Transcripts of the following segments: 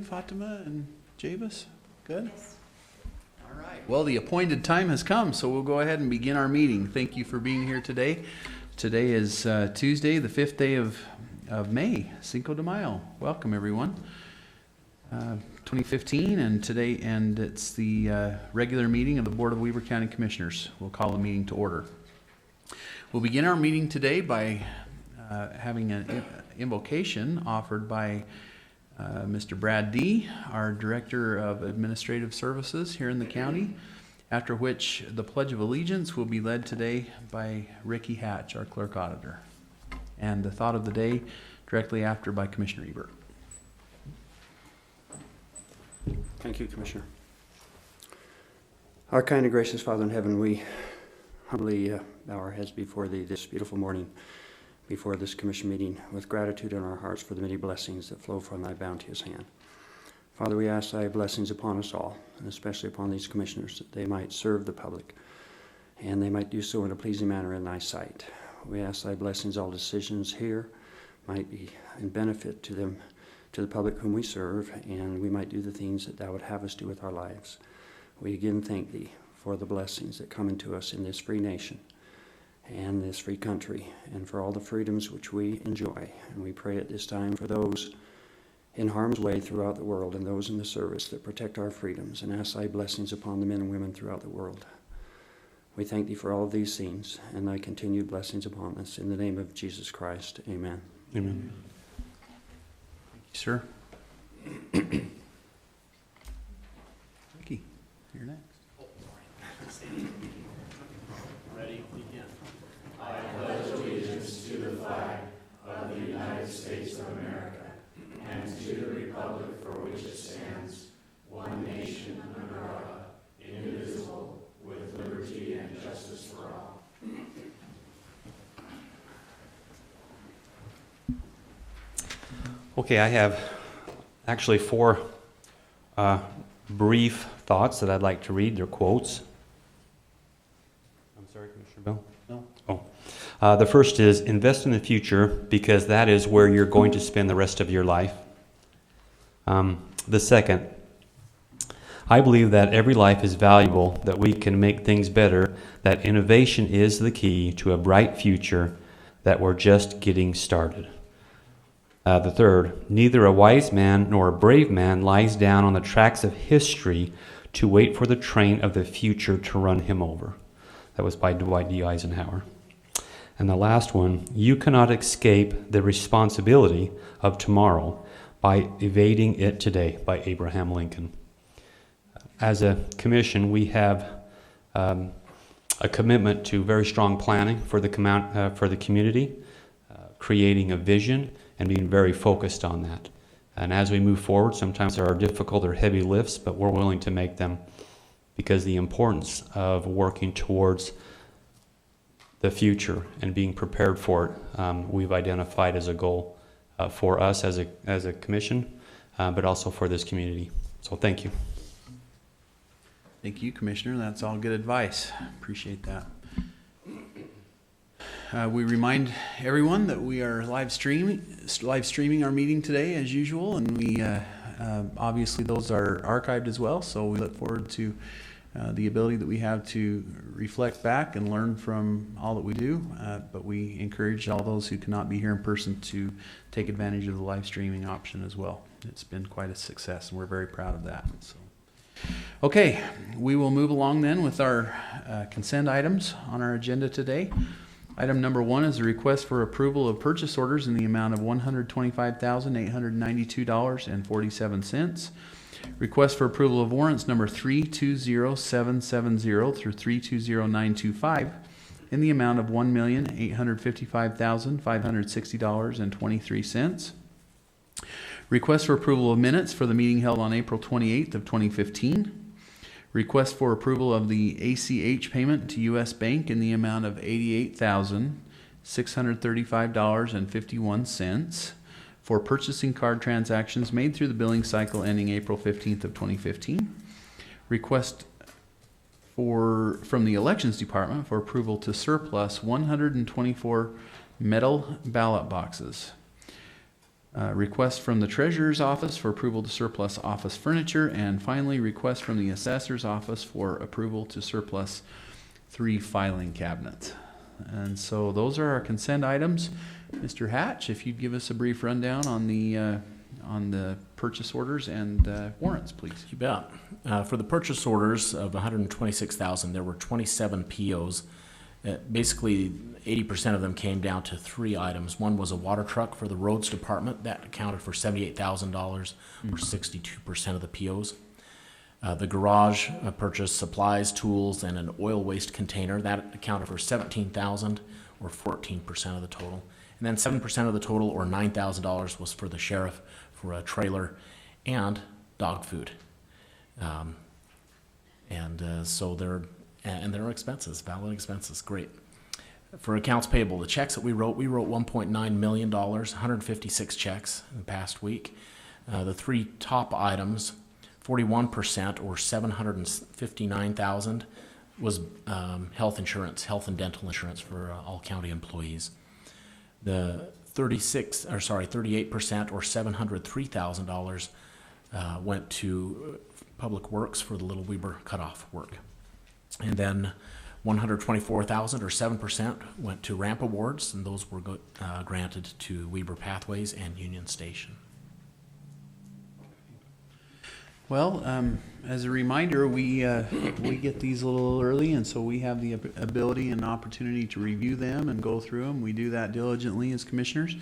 Fatima and Javis? Good? Yes. All right. Well, the appointed time has come, so we'll go ahead and begin our meeting. Thank you for being here today. Today is Tuesday, the 5th day of May, Cinco de Mayo. Welcome, everyone. 2015, and it's the regular meeting of the Board of Weber County Commissioners. We'll call the meeting to order. We'll begin our meeting today by having an invocation offered by Mr. Brad D., our Director of Administrative Services here in the county, after which the Pledge of Allegiance will be led today by Ricky Hatch, our Clerk Auditor, and the Thought of the Day directly after by Commissioner Ebert. Thank you, Commissioner. Our kind and gracious Father in heaven, we humbly bow our heads before Thee this beautiful morning, before this commission meeting, with gratitude in our hearts for the many blessings that flow from Thy bounteous hand. Father, we ask Thy blessings upon us all, and especially upon these commissioners, that they might serve the public, and they might do so in a pleasing manner in Thy sight. We ask Thy blessings, all decisions here might be in benefit to them, to the public whom we serve, and we might do the things that Thou would have us do with our lives. We again thank Thee for the blessings that come into us in this free nation and this free country, and for all the freedoms which we enjoy. And we pray at this time for those in harm's way throughout the world and those in the service that protect our freedoms, and ask Thy blessings upon the men and women throughout the world. We thank Thee for all of these things and Thy continued blessings upon us. In the name of Jesus Christ, amen. Amen. Thank you, sir. Ricky, you're next. Ready? Begin. I pledge allegiance to the flag of the United States of America and to the republic for which it stands, one nation under God, indivisible, with liberty and justice for all. Okay, I have actually four brief thoughts that I'd like to read. They're quotes. I'm sorry, Commissioner Bell? No. Oh. The first is, invest in the future because that is where you're going to spend the rest of your life. The second, I believe that every life is valuable, that we can make things better, that innovation is the key to a bright future, that we're just getting started. The third, neither a wise man nor a brave man lies down on the tracks of history to wait for the train of the future to run him over. That was by Dwight D. Eisenhower. And the last one, you cannot escape the responsibility of tomorrow by evading it today, by Abraham Lincoln. As a commission, we have a commitment to very strong planning for the community, creating a vision, and being very focused on that. And as we move forward, sometimes there are difficult or heavy lifts, but we're willing to make them because the importance of working towards the future and being prepared for it, we've identified as a goal for us as a commission, but also for this community. So thank you. Thank you, Commissioner. That's all good advice. Appreciate that. We remind everyone that we are live streaming our meeting today as usual, and we obviously those are archived as well, so we look forward to the ability that we have to reflect back and learn from all that we do, but we encourage all those who cannot be here in person to take advantage of the live streaming option as well. It's been quite a success, and we're very proud of that. So, okay, we will move along then with our consent items on our agenda today. Item number 1 is a request for approval of purchase orders in the amount of $125,892.47. Request for approval of warrants number 320770 through 320925 in the amount of $1,855,560.23. Request for approval of minutes for the meeting held on April 28th of 2015. Request for approval of the ACH payment to U.S. Bank in the amount of $88,635.51 for purchasing card transactions made through the billing cycle ending April 15th of 2015. Request from the Elections Department for approval to surplus 124 metal ballot boxes. Request from the treasurer's office for approval to surplus office furniture, and finally, request from the assessor's office for approval to surplus 3 filing cabinets. And so those are our consent items. Mr. Hatch, if you'd give us a brief rundown on the purchase orders and warrants, please. You bet. For the purchase orders of $126,000, there were 27 POs. Basically, 80% of them came down to 3 items. One was a water truck for the roads department. That accounted for $78,000, or 62% of the POs. The garage purchased supplies, tools, and an oil waste container. That accounted for $17,000, or 14% of the total. And then 7% of the total, or $9,000, was for the sheriff for a trailer and dog food. So there are expenses, valid expenses. Great. For accounts payable, the checks that we wrote $1.9 million, 156 checks in the past week. The 3 top items, 41%, or $759,000, was health insurance, health and dental insurance for all county employees. The 38%, or $703,000, went to Public Works for the Little Weber cutoff work. And then $124,000, or 7%, went to ramp awards, and those were granted to Weber Pathways and Union Station. Well, as a reminder, we get these a little early, and so we have the ability and opportunity to review them and go through them. We do that diligently as commissioners.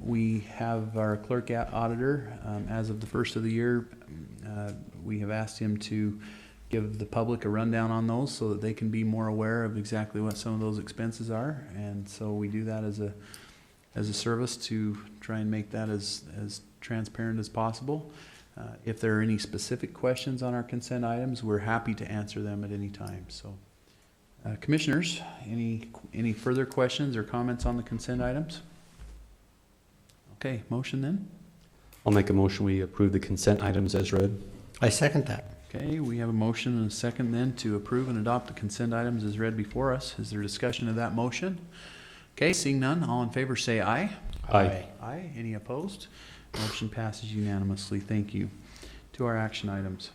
We have our clerk auditor, as of the first of the year, we have asked him to give the public a rundown on those so that they can be more aware of exactly what some of those expenses are. And so we do that as a service to try and make that as transparent as possible. If there are any specific questions on our consent items, we're happy to answer them at any time. So, commissioners, any further questions or comments on the consent items? Okay, motion then. I'll make a motion we approve the consent items as read. I second that. Okay, we have a motion and a second then to approve and adopt the consent items as read before us. Is there discussion of that motion? Okay, seeing none, all in favor say aye. Aye. Aye. Any opposed? Motion passes unanimously. Thank you. To our action items.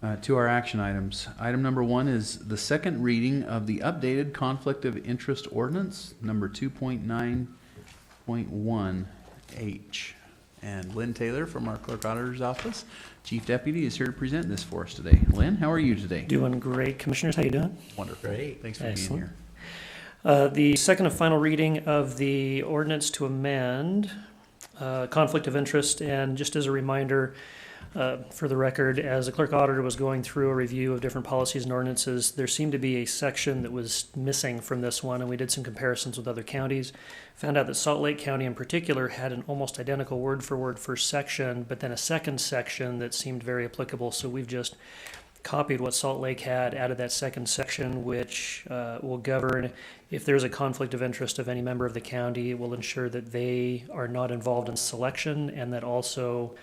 Item number 1 is the second reading of the updated Conflict of Interest Ordinance, number 2.9.1H. And Lynn Taylor from our Clerk Auditor's Office, Chief Deputy, is here to present this for us today. Lynn, how are you today? Doing great, Commissioners. How you doing? Wonderful. Great. Thanks for Excellent. being here. The second and final reading of the ordinance to amend conflict of interest. And just as a reminder, for the record, as the clerk auditor was going through a review of different policies and ordinances, there seemed to be a section that was missing from this one, and we did some comparisons with other counties. Found out that Salt Lake County in particular had an almost identical word-for-word first section, but then a second section that seemed very applicable. So we've just copied what Salt Lake had, added that second section, which will govern if there's a conflict of interest of any member of the county. It will ensure that they are not involved in selection, and that also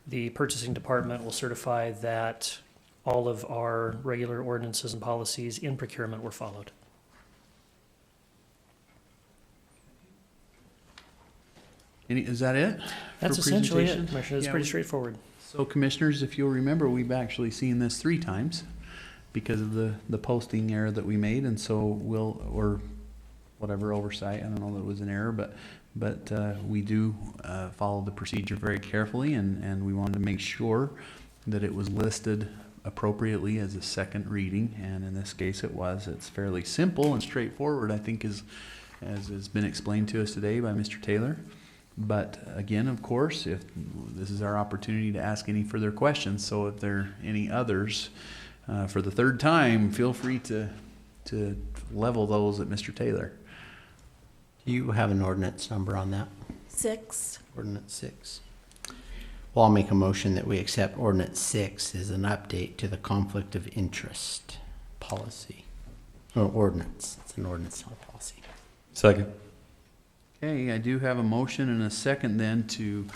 the purchasing department will certify that all of our regular ordinances and policies in procurement were followed. Is that it? That's for essentially it, presentation? Commissioner. It's Yeah, pretty straightforward. So commissioners, if you'll remember, we've actually seen this 3 times because of the posting error that we made, and so or whatever oversight, I don't know that it was an error, but we do follow the procedure very carefully, and we wanted to make sure that it was listed appropriately as a second reading, and in this case it was. It's fairly simple and straightforward, I think, as has been explained to us today by Mr. Taylor. But again, of course, if this is our opportunity to ask any further questions, so if there are any others for the 3rd time, feel free to level those at Mr. Taylor. Do you have an ordinance number on that? 6. Ordinance 6. Well, I'll make a motion that we accept Ordinance 6 as an update to the conflict of interest policy. Or ordinance. It's an ordinance, not a policy. Second. Okay, I do have a motion and a second then to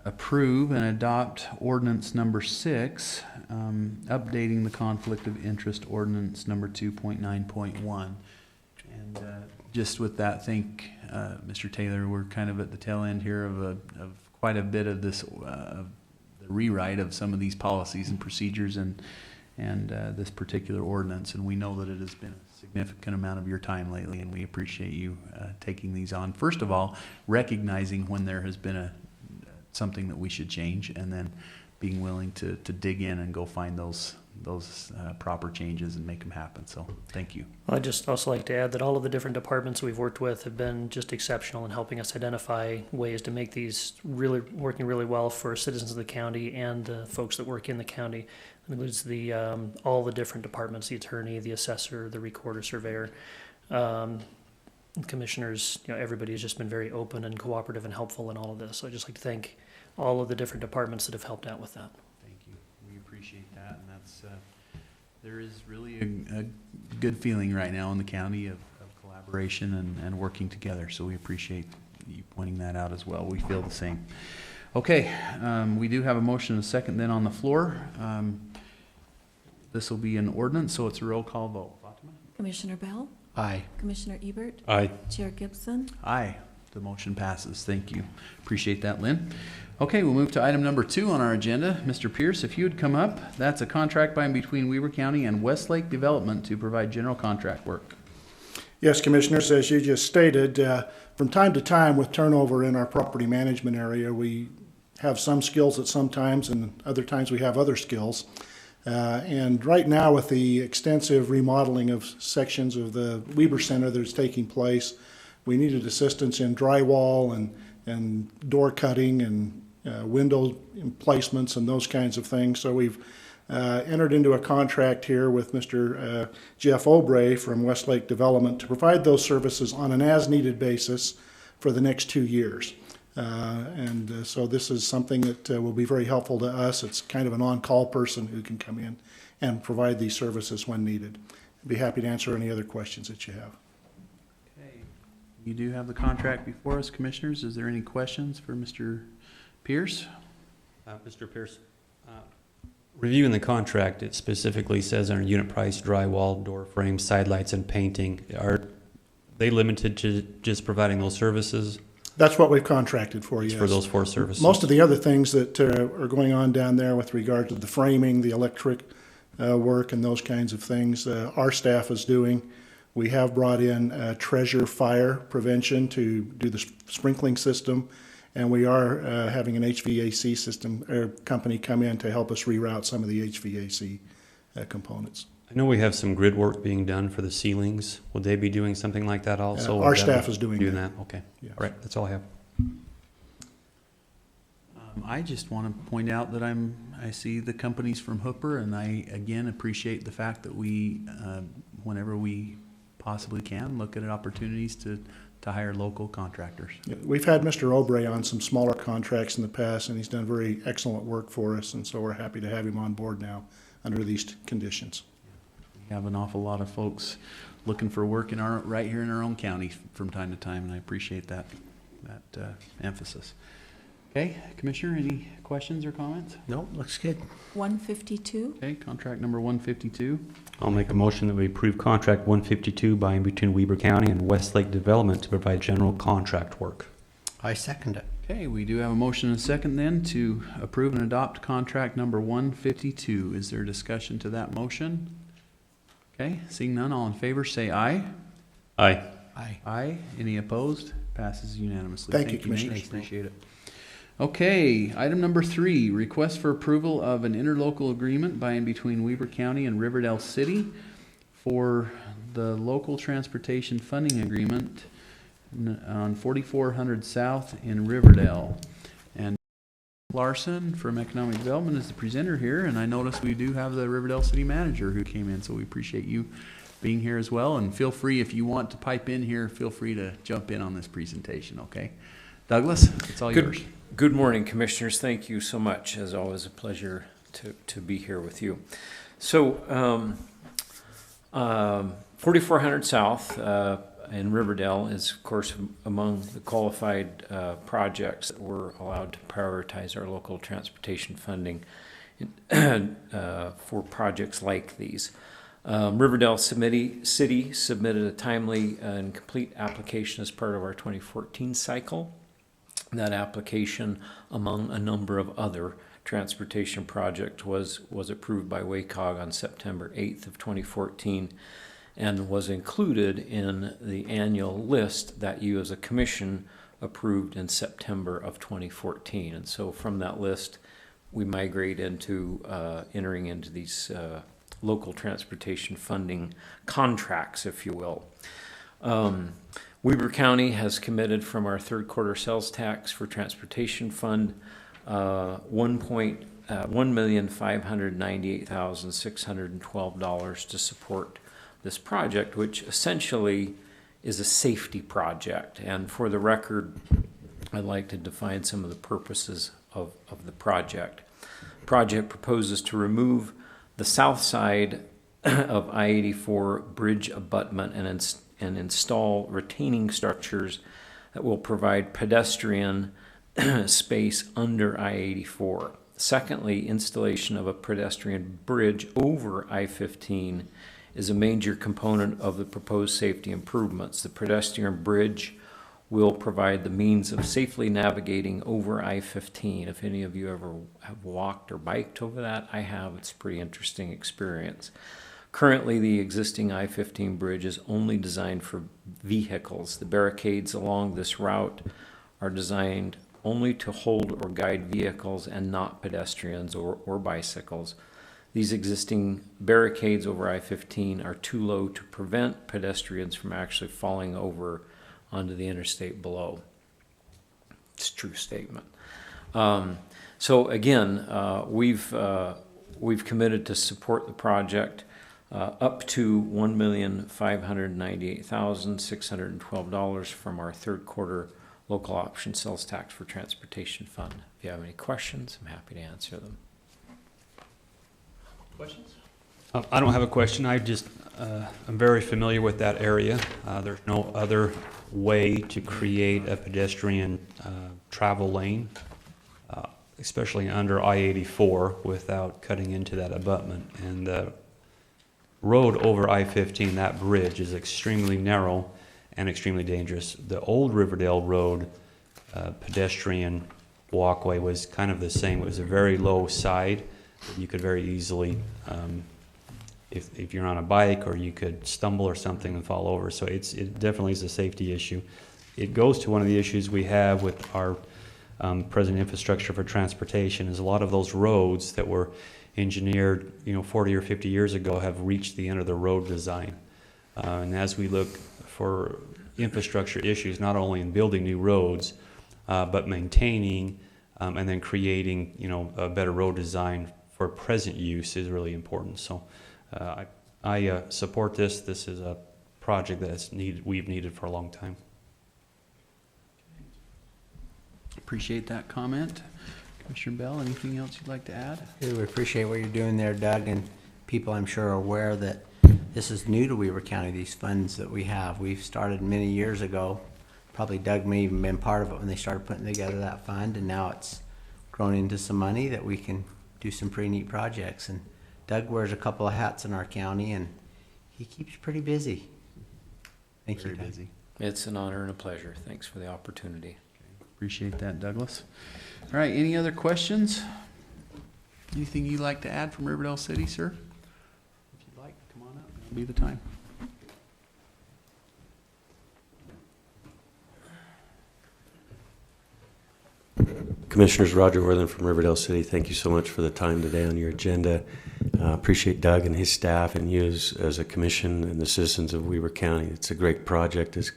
approve and adopt ordinance number 6, updating the conflict of interest ordinance number 2.9.1. And just with that, think, Mr. Taylor, we're kind of at the tail end here of quite a bit of this, of the rewrite of some of these policies and procedures and this particular ordinance. And we know that it has been a significant amount of your time lately, and we appreciate you taking these on. First of all, recognizing when there has been something that we should change, and then being willing to dig in and go find those proper changes and make them happen. So thank you. I'd just also like to add that all of the different departments we've worked with have been just exceptional in helping us identify ways to make these really working really well for citizens of the county and the folks that work in the county. It includes the all the different departments, the attorney, the assessor, the recorder, surveyor, commissioners. Everybody has just been very open and cooperative and helpful in all of this. So I'd just like to thank all of the different departments that have helped out with that. Thank you. We appreciate that, and that's there is really a good feeling right now in the county of collaboration and working together. So we appreciate you pointing that out as well. We feel the same. Okay, we do have a motion and a second then on the floor. This will be an ordinance, so it's a roll call vote. Fatima? Commissioner Bell, Aye. Commissioner Ebert, Aye. Chair Gibson, Aye. The motion passes. Thank you. Appreciate that, Lynn. Okay, we'll move to item number 2 on our agenda. Mr. Pierce, if you would come up, that's a contract by and between Weber County and Westlake Development to provide general contract work. Yes, Commissioners, as you just stated, from time to time with turnover in our property management area, we have some skills at some times and other times we have other skills. And right now with the extensive remodeling of sections of the Weber Center that is taking place, we needed assistance in drywall and door cutting and window placements and those kinds of things. So we've entered into a contract here with Mr. Jeff Obrey from Westlake Development to provide those services on an as-needed basis for the next 2 years. So this is something that will be very helpful to us. It's kind of an on-call person who can come in and provide these services when needed. I'd be happy to answer any other questions that you have. Okay. You do have the contract before us, Commissioners. Is there any questions for Mr. Pierce? Mr. Pierce, reviewing the contract, it specifically says on unit price, drywall, door frames, side lights, and painting. Are they limited to just providing those services? That's what we've contracted for, yes. For those 4 services? Most of the other things that are going on down there with regard to the framing, the electric work and those kinds of things, our staff is doing. We have brought in Treasure Fire Prevention to do the sprinkling system, and we are having an HVAC system company come in to help us reroute some of the HVAC components. I know we have some grid work being done for the ceilings. Would they be doing something like that also? Our staff is doing that. Okay. Yes. All right, that's all I have. I just want to point out that I see the companies from Hooper, and I again appreciate the fact that we, whenever we possibly can, look at opportunities to hire local contractors. Yeah, we've had Mr. Obrey on some smaller contracts in the past, and he's done very excellent work for us, and so we're happy to have him on board now under these conditions. We have an awful lot of folks looking for work right here in our own county from time to time, and I appreciate that emphasis. Okay, Commissioner, any questions or comments? Nope, looks good. 152, Okay, contract number 152. I'll make a motion that we approve contract 152 by and between Weber County and Westlake Development to provide general contract work. I second it. Okay, we do have a motion and a second then to approve and adopt contract number 152. Is there discussion to that motion? Okay, seeing none, all in favor say aye. Aye. Aye. Aye. Any opposed? Passes unanimously. Thank you, Nate. Commissioners. Appreciate it. Okay, item number 3, request for approval of an interlocal agreement by and between Weber County and Riverdale City for the local transportation funding agreement on 4400 South in Riverdale. And Larson from Economic Development is the presenter here, and I notice we do have the Riverdale City Manager who came in, so we appreciate you being here as well. And feel free, if you want to pipe in here, feel free to jump in on this presentation, okay? Douglas, it's all yours. Good morning, Commissioners. Thank you so much. As always, a pleasure to be here with you. So, 4400 South in Riverdale is, of course, among the qualified projects that we're allowed to prioritize our local transportation funding for projects like these. Riverdale City submitted a timely and complete application as part of our 2014 cycle. That application, among a number of other transportation projects, was approved by WACOG on September 8th of 2014 and was included in the annual list that you as a commission approved in September of 2014. And so from that list, we migrate into entering into these local transportation funding contracts, if you will. Weber County has committed from our third quarter sales tax for transportation fund $1,598,612 to support this project, which essentially is a safety project. And for the record, I'd like to define some of the purposes of the project. The project proposes to remove the south side of I-84 bridge abutment and install retaining structures that will provide pedestrian space under I-84. Secondly, installation of a pedestrian bridge over I-15 is a major component of the proposed safety improvements. The pedestrian bridge will provide the means of safely navigating over I-15. If any of you ever have walked or biked over that, I have. It's a pretty interesting experience. Currently, the existing I-15 bridge is only designed for vehicles. The barricades along this route are designed only to hold or guide vehicles and not pedestrians or bicycles. These existing barricades over I-15 are too low to prevent pedestrians from actually falling over onto the interstate below. It's a true statement. So again, we've committed to support the project up to $1,598,612 from our third quarter local option sales tax for transportation fund. If you have any questions, I'm happy to answer them. Questions? I don't have a question. I'm very familiar with that area. There's no other way to create a pedestrian travel lane, especially under I-84, without cutting into that abutment. And the road over I-15, that bridge, is extremely narrow and extremely dangerous. The old Riverdale Road pedestrian walkway was kind of the same. It was a very low side. You could very easily, if you're on a bike, or you could stumble or something and fall over. So it definitely is a safety issue. It goes to one of the issues we have with our present infrastructure for transportation, is a lot of those roads that were engineered 40 or 50 years ago have reached the end of the road design. And as we look for infrastructure issues, not only in building new roads, but maintaining and then creating a better road design for present use is really important. So I support this. This is a project that's we've needed for a long time. Appreciate that comment. Commissioner Bell, anything else you'd like to add? We appreciate what you're doing there, Doug, and people I'm sure are aware that this is new to Weber County, these funds that we have. We've started many years ago. Probably Doug may even been part of it when they started putting together that fund, and now it's grown into some money that we can do some pretty neat projects. And Doug wears a couple of hats in our county, and he keeps pretty busy. Thank you, Doug. Busy. It's an honor and a pleasure. Thanks for the opportunity. Appreciate that, Douglas. All right, any other questions? Anything you'd like to add from Riverdale City, sir? If you'd like, come on up. It'll be the time. Commissioners, Roger Worthen from Riverdale City. Thank you so much for the time today on your agenda. Appreciate Doug and his staff and you as a commission and the citizens of Weber County. It's a great project, as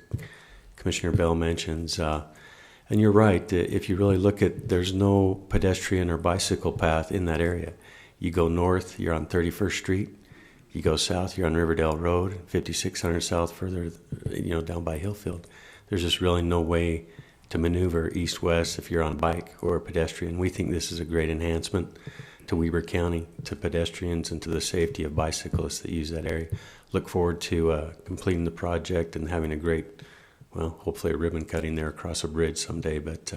Commissioner Bell mentions. And you're right, if you really look at, there's no pedestrian or bicycle path in that area. You go north, you're on 31st Street. You go south, you're on Riverdale Road, 5600 south further, down by Hillfield. There's just really no way to maneuver east-west if you're on a bike or a pedestrian. We think this is a great enhancement to Weber County, to pedestrians, and to the safety of bicyclists that use that area. Look forward to completing the project and having a great, hopefully a ribbon cutting there across a bridge someday, but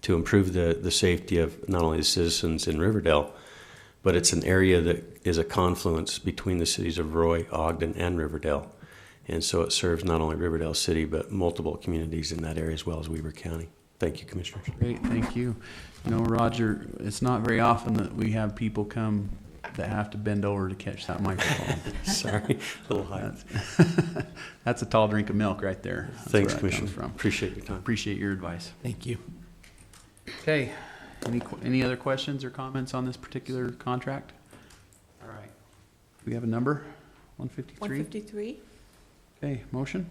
to improve the safety of not only the citizens in Riverdale, but it's an area that is a confluence between the cities of Roy, Ogden, and Riverdale. And so it serves not only Riverdale City, but multiple communities in that area as well as Weber County. Thank you, Commissioners. Great, thank you. You know, Roger, it's not very often that we have people come that have to bend over to catch that microphone. Sorry, a little high. That's a tall drink of milk right there. That's Thanks, where that Commissioner. comes from. Appreciate your time. Appreciate your advice. Thank you. Okay, any other questions or comments on this particular contract? All right. Do we have a number? 153? 153. Okay, motion?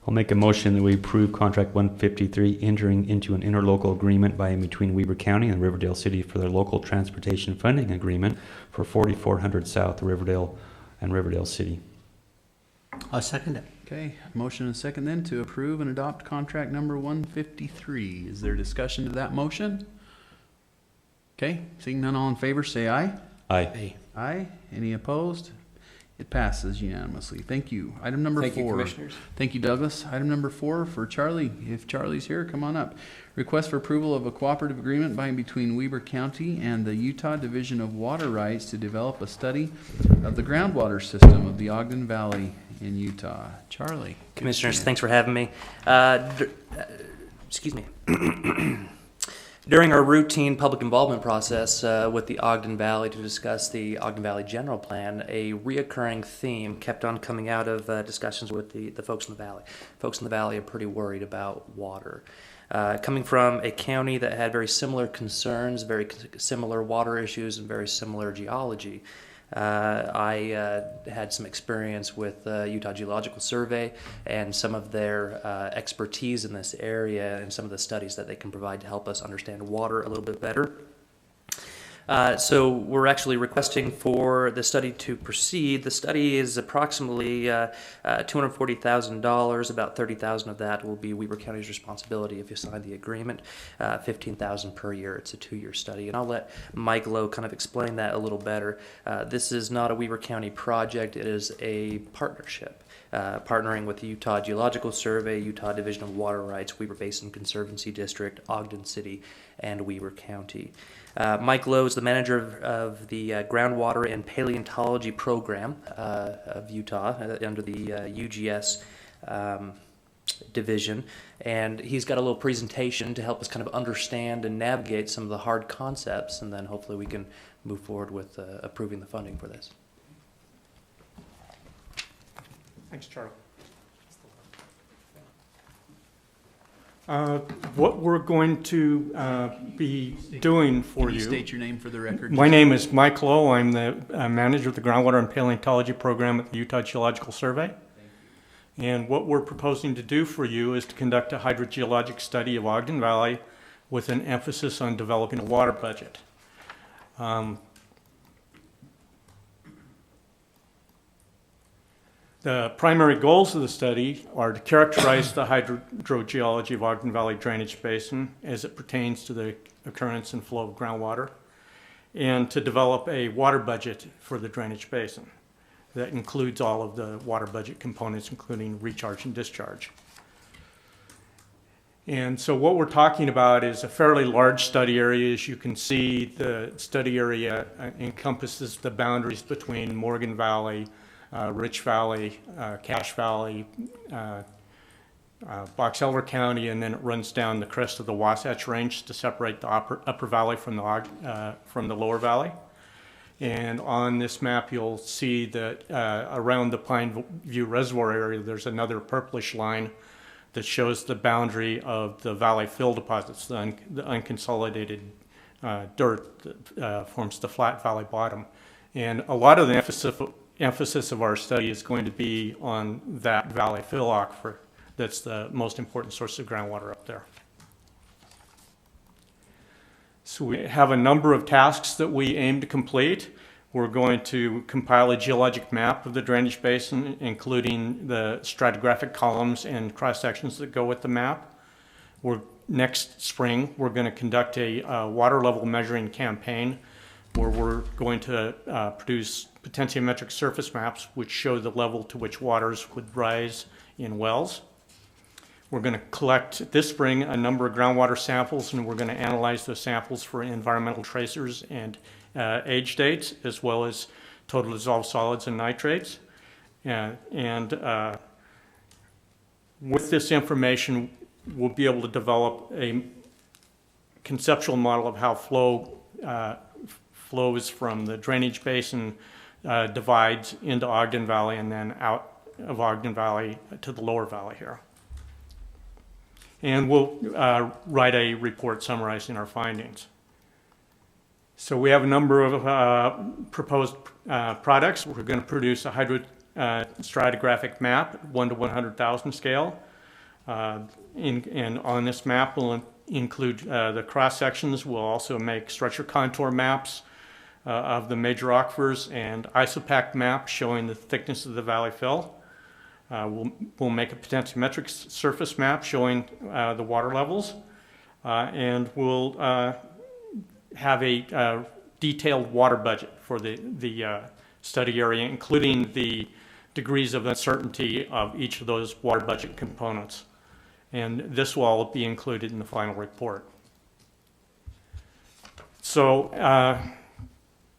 I'll make a motion that we approve contract 153, entering into an interlocal agreement by and between Weber County and Riverdale City for their local transportation funding agreement for 4400 South Riverdale and Riverdale City. I'll second it. Okay, motion and second then to approve and adopt contract number 153. Is there discussion to that motion? Okay, seeing none, all in favor, say aye. Aye. Hey. Aye. Any opposed? It passes unanimously. Thank you. Item number 4. Thank you, Commissioners. Thank you, Douglas. Item number 4 for Charlie. If Charlie's here, come on up. Request for approval of a cooperative agreement by and between Weber County and the Utah Division of Water Rights to develop a study of the groundwater system of the Ogden Valley in Utah. Charlie. Commissioners, thanks for having me. Excuse me. During our routine public involvement process with the Ogden Valley to discuss the Ogden Valley General Plan, a reoccurring theme kept on coming out of discussions with the folks in the valley. Folks in the valley are pretty worried about water. Coming from a county that had very similar concerns, very similar water issues, and very similar geology, I had some experience with Utah Geological Survey and some of their expertise in this area and some of the studies that they can provide to help us understand water a little bit better. So we're actually requesting for the study to proceed. The study is approximately $240,000. About $30,000 of that will be Weber County's responsibility if you sign the agreement. $15,000 per year. It's a 2-year study, and I'll let Mike Lowe kind of explain that a little better. This is not a Weber County project. It is a partnership. Partnering with the Utah Geological Survey, Utah Division of Water Rights, Weber Basin Conservancy District, Ogden City, and Weber County. Mike Lowe is the manager of the Groundwater and Paleontology Program of Utah under the UGS division, and he's got a little presentation to help us kind of understand and navigate some of the hard concepts, and then hopefully we can move forward with approving the funding for this. Thanks, Charlie. What we're going to be doing for Can you you. state your name for the record? My name is Mike Lowe. I'm the manager of the Groundwater and Paleontology Program at the Utah Geological Survey. And what we're proposing to do for you is to conduct a hydrogeologic study of Ogden Valley with an emphasis on developing a water budget. The primary goals of the study are to characterize the hydrogeology of Ogden Valley Drainage Basin as it pertains to the occurrence and flow of groundwater, and to develop a water budget for the drainage basin that includes all of the water budget components, including recharge and discharge. And so what we're talking about is a fairly large study area. As you can see, the study area encompasses the boundaries between Morgan Valley, Rich Valley, Cache Valley, Box Elder County, and then it runs down the crest of the Wasatch Range to separate the upper valley from the lower valley. And on this map, you'll see that around the Pine View Reservoir area, there's another purplish line that shows the boundary of the valley fill deposits, the unconsolidated dirt that forms the flat valley bottom. And a lot of the emphasis of our study is going to be on that valley fill aquifer. That's the most important source of groundwater up there. So we have a number of tasks that we aim to complete. We're going to compile a geologic map of the drainage basin, including the stratigraphic columns and cross sections that go with the map. Next spring, we're going to conduct a water level measuring campaign where we're going to produce potentiometric surface maps which show the level to which waters would rise in wells. We're going to collect this spring a number of groundwater samples, and we're going to analyze those samples for environmental tracers and age dates, as well as total dissolved solids and nitrates. With this information, we'll be able to develop a conceptual model of how flow flows from the drainage basin, divides into Ogden Valley, and then out of Ogden Valley to the lower valley here. And we'll write a report summarizing our findings. So we have a number of proposed products. We're going to produce a hydrostratigraphic map, 1 to 100,000 scale. And on this map, we'll include the cross sections. We'll also make structure contour maps of the major aquifers and isopact maps showing the thickness of the valley fill. We'll make a potentiometric surface map showing the water levels, and we'll have a detailed water budget for the study area, including the degrees of uncertainty of each of those water budget components. And this will all be included in the final report. So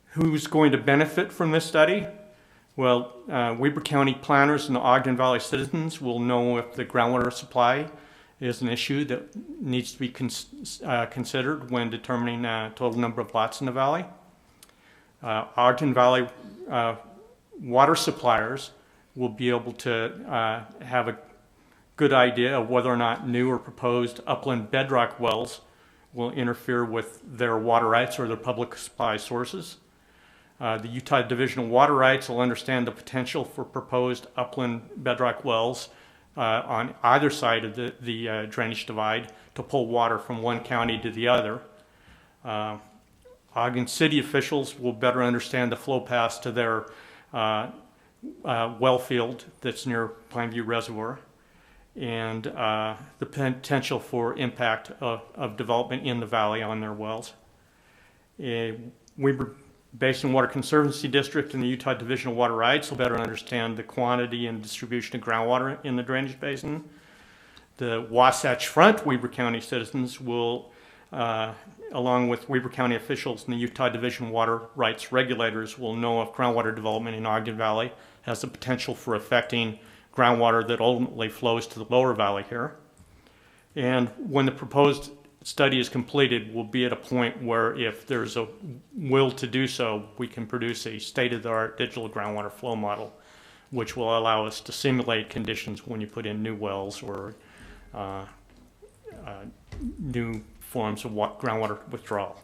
who's going to benefit from this study? Well, Weber County planners and the Ogden Valley citizens will know if the groundwater supply is an issue that needs to be considered when determining total number of lots in the valley. Ogden Valley water suppliers will be able to have a good idea of whether or not new or proposed upland bedrock wells will interfere with their water rights or their public supply sources. The Utah Division of Water Rights will understand the potential for proposed upland bedrock wells on either side of the drainage divide to pull water from one county to the other. Ogden City officials will better understand the flow paths to their well field that's near Pineview Reservoir, and the potential for impact of development in the valley on their wells. Weber Basin Water Conservancy District and the Utah Division of Water Rights will better understand the quantity and distribution of groundwater in the drainage basin. The Wasatch Front Weber County citizens will, along with Weber County officials and the Utah Division of Water Rights regulators, will know if groundwater development in Ogden Valley has the potential for affecting groundwater that ultimately flows to the lower valley here. And when the proposed study is completed, we'll be at a point where if there's a will to do so, we can produce a state-of-the-art digital groundwater flow model, which will allow us to simulate conditions when you put in new wells or new forms of groundwater withdrawal.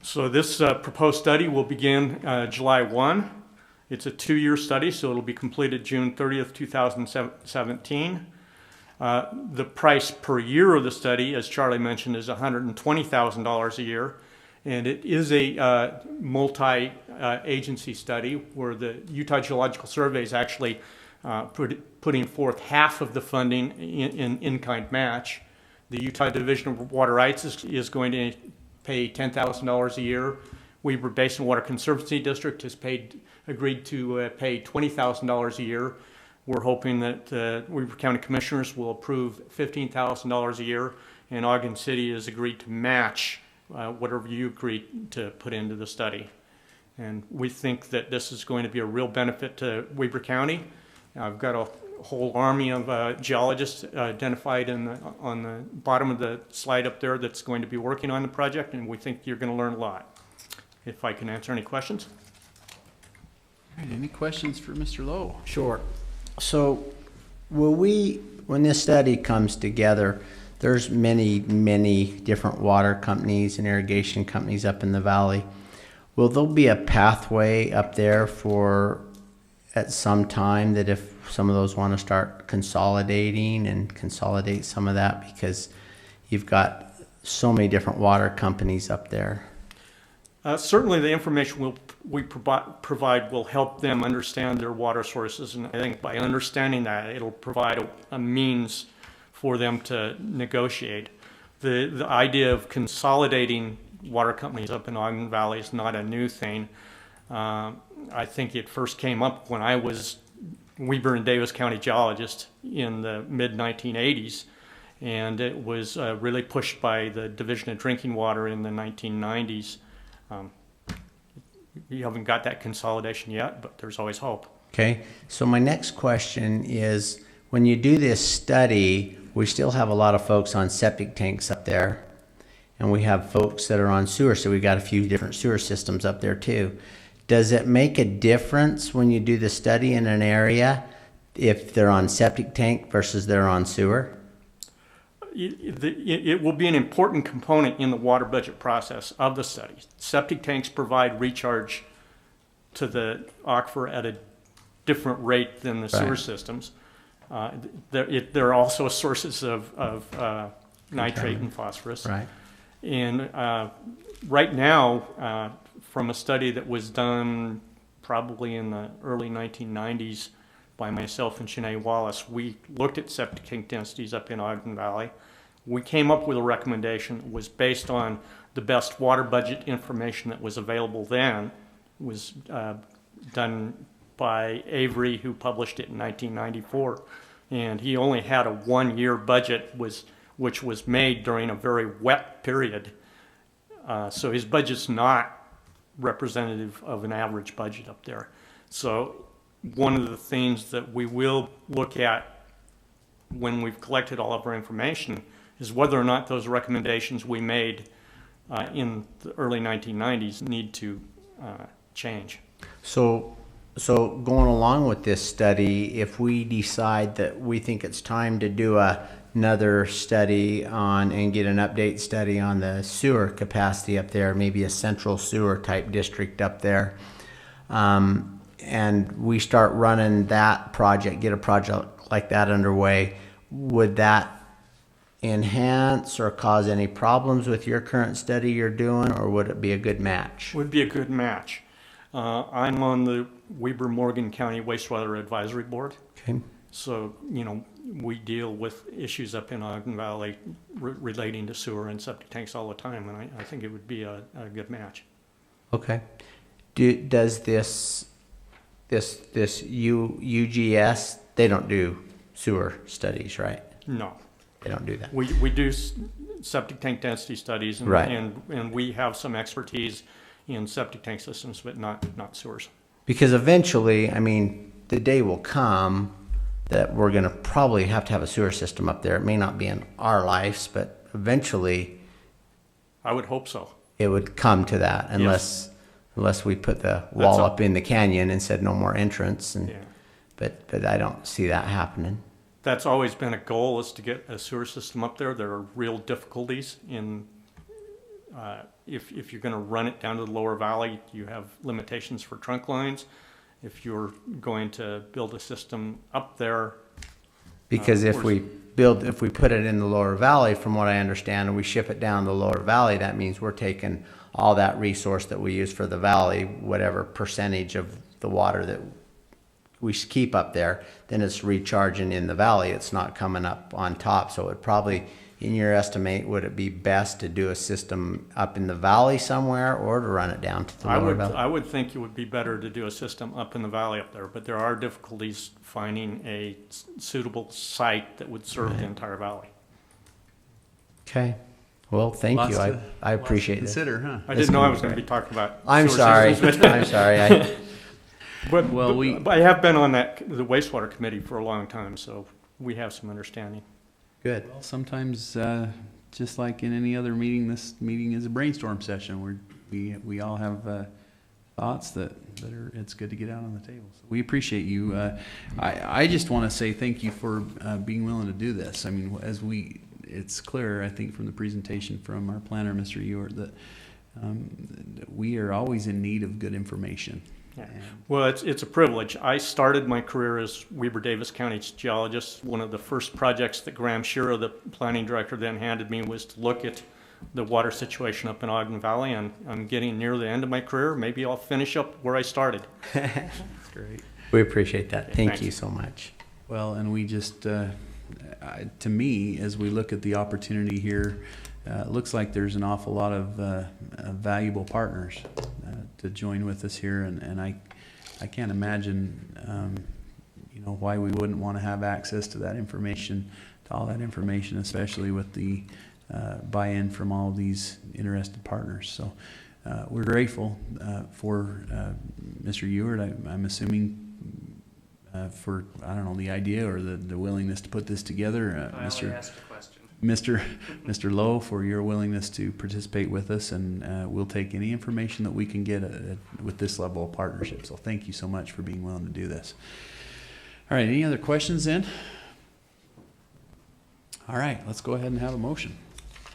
So this proposed study will begin July 1. It's a 2-year study, so it'll be completed June 30th, 2017. The price per year of the study, as Charlie mentioned, is $120,000 a year. And it is a multi-agency study where the Utah Geological Survey is actually putting forth half of the funding in-kind match. The Utah Division of Water Rights is going to pay $10,000 a year. Weber Basin Water Conservancy District has agreed to pay $20,000 a year. We're hoping that Weber County Commissioners will approve $15,000 a year, and Ogden City has agreed to match whatever you agree to put into the study. And we think that this is going to be a real benefit to Weber County. I've got a whole army of geologists identified on the bottom of the slide up there that's going to be working on the project, and we think you're going to learn a lot. If I can answer any questions. All right, any questions for Mr. Lowe? Sure. So when this study comes together, there's many different water companies and irrigation companies up in the valley. Will there be a pathway up there for at some time that if some of those want to start consolidating and consolidate some of that, because you've got so many different water companies up there? Certainly the information we provide will help them understand their water sources, and I think by understanding that, it'll provide a means for them to negotiate. The idea of consolidating water companies up in Ogden Valley is not a new thing. I think it first came up when I was Weber and Davis County geologist in the mid-1980s, and it was really pushed by the Division of Drinking Water in the 1990s. You haven't got that consolidation yet, but there's always hope. Okay, so my next question is, when you do this study, we still have a lot of folks on septic tanks up there, and we have folks that are on sewer, so we got a few different sewer systems up there too. Does it make a difference when you do the study in an area if they're on septic tank versus they're on sewer? It will be an important component in the water budget process of the study. Septic tanks provide recharge to the aquifer at a different rate than the sewer systems. They're also sources of nitrate and phosphorus. Right. And right now, from a study that was done probably in the early 1990s by myself and Sinead Wallace, we looked at septic tank densities up in Ogden Valley. We came up with a recommendation that was based on the best water budget information that was available then. It was done by Avery, who published it in 1994. And he only had a 1-year budget, which was made during a very wet period. So his budget's not representative of an average budget up there. So one of the things that we will look at when we've collected all of our information is whether or not those recommendations we made in the early 1990s need to change. So going along with this study, if we decide that we think it's time to do another study on and get an update study on the sewer capacity up there, maybe a central sewer type district up there, and we start running that project, get a project like that underway, would that enhance or cause any problems with your current study you're doing, or would it be a good match? Would be a good match. I'm on the Weber Morgan County Wastewater Advisory Board. Okay. So, we deal with issues up in Ogden Valley relating to sewer and septic tanks all the time, and I think it would be a good match. Okay. Does this UGS, they don't do sewer studies, right? No. They don't do that. We do septic tank density studies, and, Right. and we have some expertise in septic tank systems, but not sewers. Because eventually, I mean, the day will come that we're going to probably have to have a sewer system up there. It may not be in our lives, but eventually I would hope so. it would come to that, unless we put the wall up in the canyon and said no more entrance. And Yeah. but I don't see that happening. That's always been a goal, is to get a sewer system up there. There are real difficulties in, if you're going to run it down to the lower valley, you have limitations for trunk lines. If you're going to build a system up there. Because if we put it in the lower valley, from what I understand, and we ship it down the lower valley, that means we're taking all that resource that we use for the valley, whatever percentage of the water that we keep up there, then it's recharging in the valley. It's not coming up on top. So it probably, in your estimate, would it be best to do a system up in the valley somewhere, or to run it down to the lower valley? I would think it would be better to do a system up in the valley up there, but there are difficulties finding a suitable site that would serve the entire valley. Okay. Well, thank you. I appreciate it. Consider, huh? I didn't know I was going to be talking about. I'm sewer sorry. systems. I'm sorry. But I have been on the wastewater committee for a long time, so we have some understanding. Good. Well, sometimes, just like in any other meeting, this meeting is a brainstorm session where we all have thoughts that are, it's good to get out on the table. So we appreciate you. I just want to say thank you for being willing to do this. I mean, it's clear, I think, from the presentation from our planner, Mr. Ewart, that we are always in need of good information. Yeah. Well, it's a privilege. I started my career as Weber Davis County geologist. One of the first projects that Graham Shearer, the planning director, then handed me was to look at the water situation up in Ogden Valley, and I'm getting near the end of my career. Maybe I'll finish up where I started. That's great. We appreciate that. Thank you so much. Well, and we just, to me, as we look at the opportunity here, it looks like there's an awful lot of valuable partners to join with us here, and I can't imagine, why we wouldn't want to have access to that information, to all that information, especially with the buy-in from all of these interested partners. So we're grateful for Mr. Ewart. I'm assuming for, I don't know, the idea or the willingness to put this together. I only asked a question. Mr. Lowe, for your willingness to participate with us, and we'll take any information that we can get with this level of partnership. So thank you so much for being willing to do this. All right, any other questions then? All right, let's go ahead and have a motion.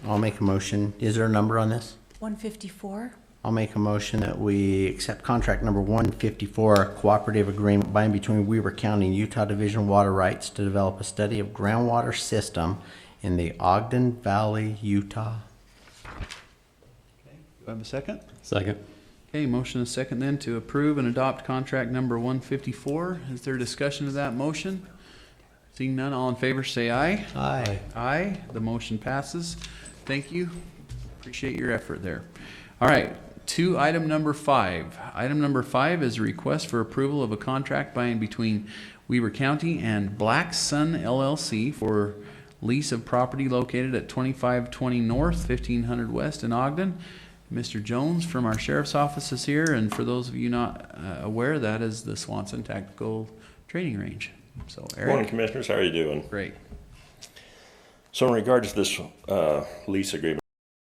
I'll make a motion. Is there a number on this? 154. I'll make a motion that we accept contract number 154, cooperative agreement by and between Weber County and Utah Division of Water Rights to develop a study of groundwater system in the Ogden Valley, Utah. Do I have a second? Second. Okay, motion and second then to approve and adopt contract number 154. Is there discussion of that motion? Seeing none, all in favor say aye. Aye. Aye, the motion passes. Thank you. Appreciate your effort there. All right, to item number 5. Item number 5 is a request for approval of a contract by and between Weber County and Black Sun LLC for lease of property located at 2520 North, 1500 West in Ogden. Mr. Jones from our Sheriff's Office is here, and for those of you not aware, that is the Swanson Tactical Training Range. So, Eric. Morning, Commissioners. How are you doing? Great. So in regards to this lease agreement,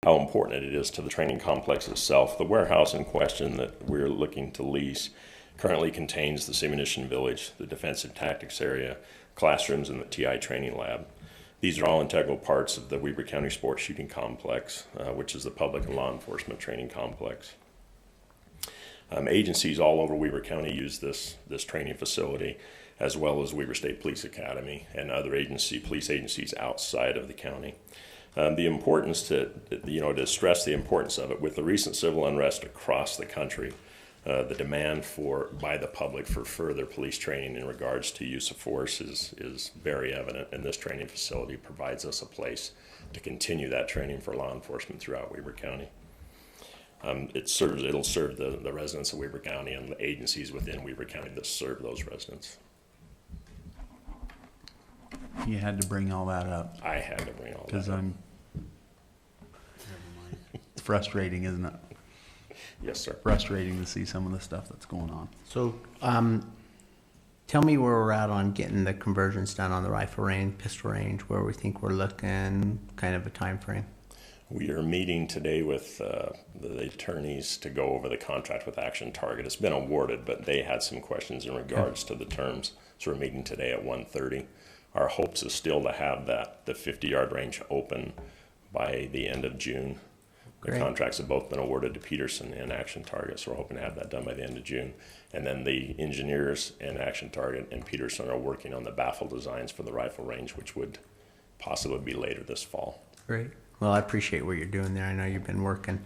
how important it is to the training complex itself, the warehouse in question that we're looking to lease currently contains the Simunition Village, the Defensive Tactics Area, classrooms, and the TI Training Lab. These are all integral parts of the Weber County Sports Shooting Complex, which is the public and law enforcement training complex. Agencies all over Weber County use this training facility, as well as Weber State Police Academy and other police agencies outside of the county. The importance to stress the importance of it, with the recent civil unrest across the country, the demand by the public for further police training in regards to use of force is very evident, and this training facility provides us a place to continue that training for law enforcement throughout Weber County. It'll serve the residents of Weber County and the agencies within Weber County that serve those residents. You had to bring all that up. I had to bring all that up. Because never mind. It's frustrating, isn't it? Yes, sir. Frustrating to see some of the stuff that's going on. So, tell me where we're at on getting the conversions done on the rifle range, pistol range, where we think we're looking, kind of a time frame. We are meeting today with the attorneys to go over the contract with Action Target. It's been awarded, but they had some questions in regards to the terms. So we're meeting today at 1:30. Our hopes is still to have the 50-yard range open by the end of June. The contracts have both been awarded to Peterson and Action Target, so we're hoping to have that done by the end of June. And then the engineers and Action Target and Peterson are working on the baffle designs for the rifle range, which would possibly be later this fall. Great. Well, I appreciate what you're doing there. I know you've been working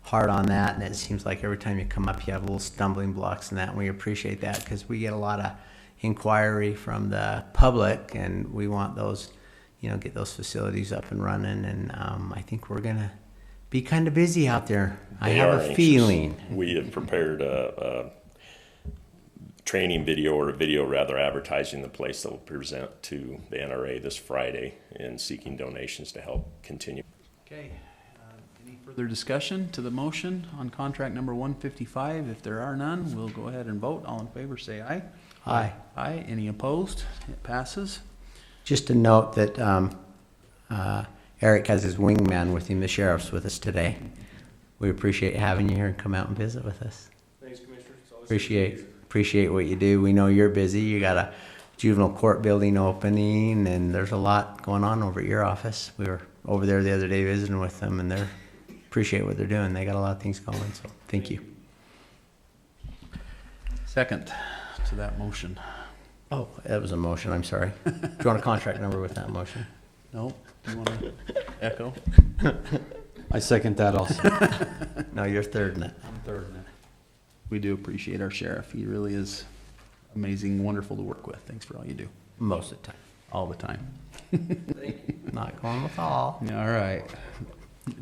hard on that, and it seems like every time you come up, you have little stumbling blocks in that, and we appreciate that because we get a lot of inquiry from the public, and we want those, get those facilities up and running, and I think we're going to be kind of busy out there. I have a feeling. We have prepared a training video, or a video rather, advertising the place that will present to the NRA this Friday and seeking donations to help continue. Okay. Any further discussion to the motion on contract number 155? If there are none, we'll go ahead and vote. All in favor say aye. Aye. Aye. Any opposed? It passes. Just a note that Eric has his wingman with him, the sheriff's with us today. We appreciate having you here and come out and visit with us. Thanks, Commissioner. Appreciate what you do. We know you're busy. You got a juvenile court building opening, and there's a lot going on over at your office. We were over there the other day visiting with them, and they appreciate what they're doing. They got a lot of things going, so thank you. Second to that motion. Oh, that was a motion. I'm sorry. Do you want a contract number with that motion? No? Do you want to echo? I second that also. No, you're third in it. I'm third in it. We do appreciate our sheriff. He really is amazing, wonderful to work with. Thanks for all you do. Most of the time. All the time. Not going with all. All right.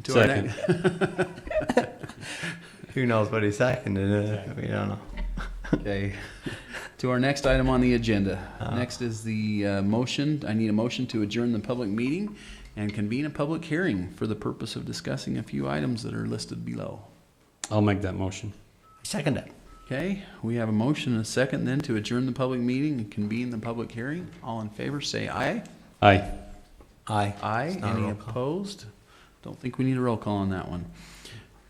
Second. Who knows what he seconded? We don't know. Okay. To to our next item on the agenda. Next is the motion. I need a motion to adjourn the public meeting and convene a public hearing for the purpose of discussing a few items that are listed below. I'll make that motion. Second it. Okay, we have a motion and a second then to adjourn the public meeting and convene the public hearing. All in favor, say aye. Aye. Aye. Aye. It's not a Any roll call. opposed? Don't think we need a roll call on that one.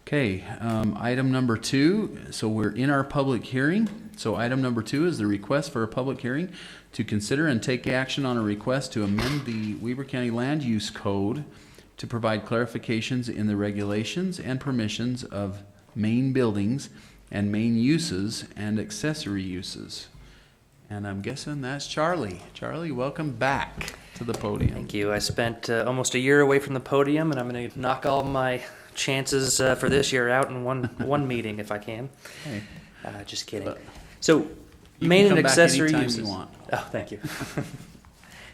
Okay, item number 2, so we're in our public hearing. So item number 2 is the request for a public hearing to consider and take action on a request to amend the Weber County Land Use Code to provide clarifications in the regulations and permissions of main buildings and main uses and accessory uses. And I'm guessing that's Charlie. Charlie, welcome back to the podium. Thank you. I spent almost a year away from the podium, and I'm going to knock all my chances for this year out in one meeting if I can. Hey. Just kidding. So, You main can and come back accessory anytime uses. you want. Oh, thank you.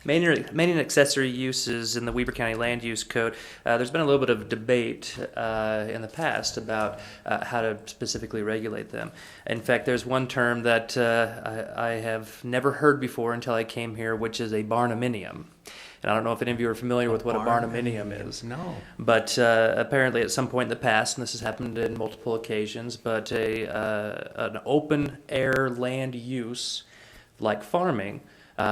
Main and accessory uses in the Weber County Land Use Code. There's been a little bit of debate in the past about how to specifically regulate them. In fact, there's one term that I have never heard before until I came here, which is a barnuminium. And I don't know if any of you are familiar with what a barnuminium is. No. But apparently at some point in the past, and this has happened in multiple occasions, but an open air land use like farming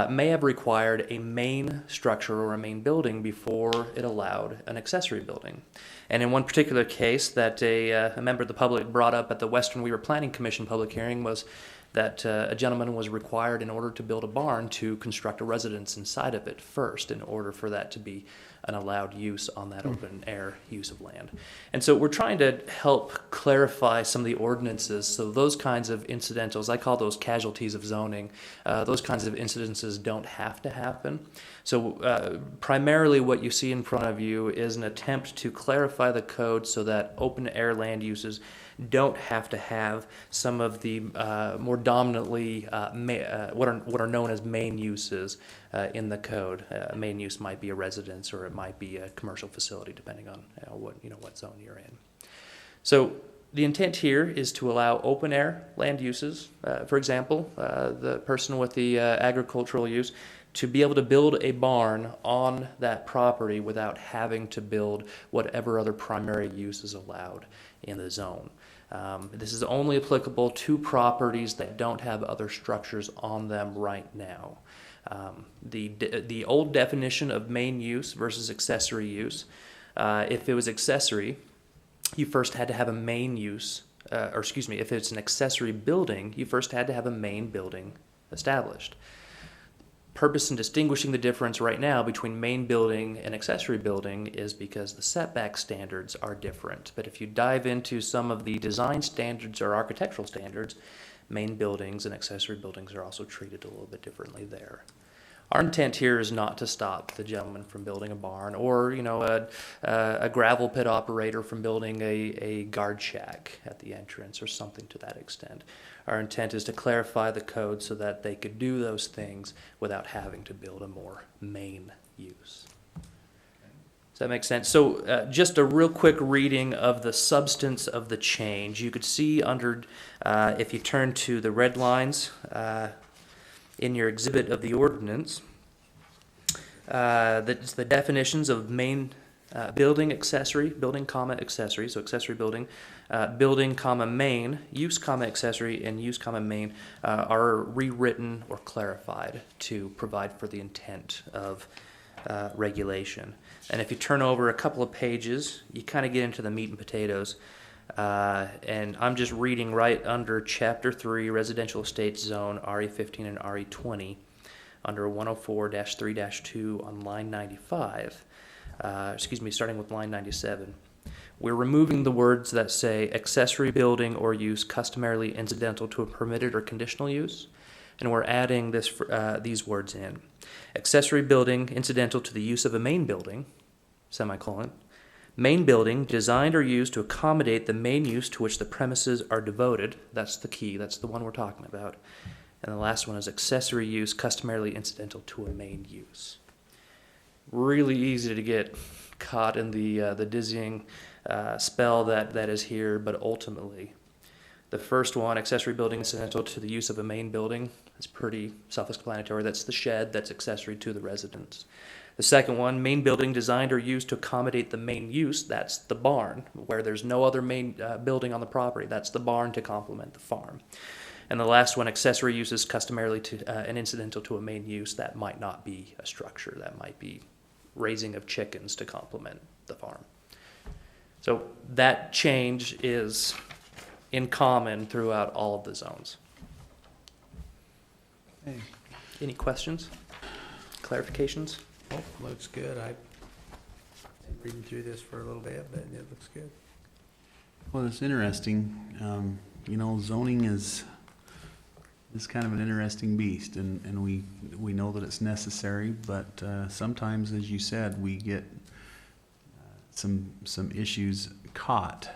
may have required a main structure or a main building before it allowed an accessory building. And in one particular case that a member of the public brought up at the Western Weaver Planning Commission public hearing was that a gentleman was required, in order to build a barn, to construct a residence inside of it first in order for that to be an allowed use on that open air use of land. And so we're trying to help clarify some of the ordinances so those kinds of incidentals, I call those casualties of zoning, those kinds of incidences don't have to happen. So primarily what you see in front of you is an attempt to clarify the code so that open air land uses don't have to have some of the more dominantly what are known as main uses in the code. Main use might be a residence or it might be a commercial facility, depending on what zone you're in. So the intent here is to allow open air land uses. For example, the person with the agricultural use to be able to build a barn on that property without having to build whatever other primary use is allowed in the zone. This is only applicable to properties that don't have other structures on them right now. The old definition of main use versus accessory use, if it was accessory, you first had to have a main use, if it's an accessory building, you first had to have a main building established. Purpose in distinguishing the difference right now between main building and accessory building is because the setback standards are different. But if you dive into some of the design standards or architectural standards, main buildings and accessory buildings are also treated a little bit differently there. Our intent here is not to stop the gentleman from building a barn or, a gravel pit operator from building a guard shack at the entrance or something to that extent. Our intent is to clarify the code so that they could do those things without having to build a more main use. Does that make sense? So just a real quick reading of the substance of the change. You could see under, if you turn to the red lines in your exhibit of the ordinance, that's the definitions of main building, accessory, building, comma, accessory, so accessory building, building, comma, main, use, comma, accessory, and use, comma, main are rewritten or clarified to provide for the intent of regulation. And if you turn over a couple of pages, you kind of get into the meat and potatoes. And I'm just reading right under Chapter 3, Residential Estate Zone, RE15 and RE20, under 104-3-2 on line 95. Starting with line 97. We're removing the words that say accessory building or use customarily incidental to a permitted or conditional use, and we're adding these words in. Accessory building incidental to the use of a main building, semicolon. Main building designed or used to accommodate the main use to which the premises are devoted. That's the key. That's the one we're talking about. And the last one is accessory use customarily incidental to a main use. Really easy to get caught in the dizzying spell that is here, but ultimately The first one, accessory building incidental to the use of a main building, is pretty self-explanatory. That's the shed that's accessory to the residence. The second one, main building designed or used to accommodate the main use, that's the barn, where there's no other main building on the property. That's the barn to complement the farm. And the last one, accessory uses customarily to and incidental to a main use. That might not be a structure. That might be raising of chickens to complement the farm. So that change is in common throughout all of the zones. Okay. Any questions? Clarifications? Oh, looks good. I've been reading through this for a little bit, but it looks good. Well, it's interesting. Zoning is kind of an interesting beast, and we know that it's necessary, but sometimes, as you said, we get some issues caught.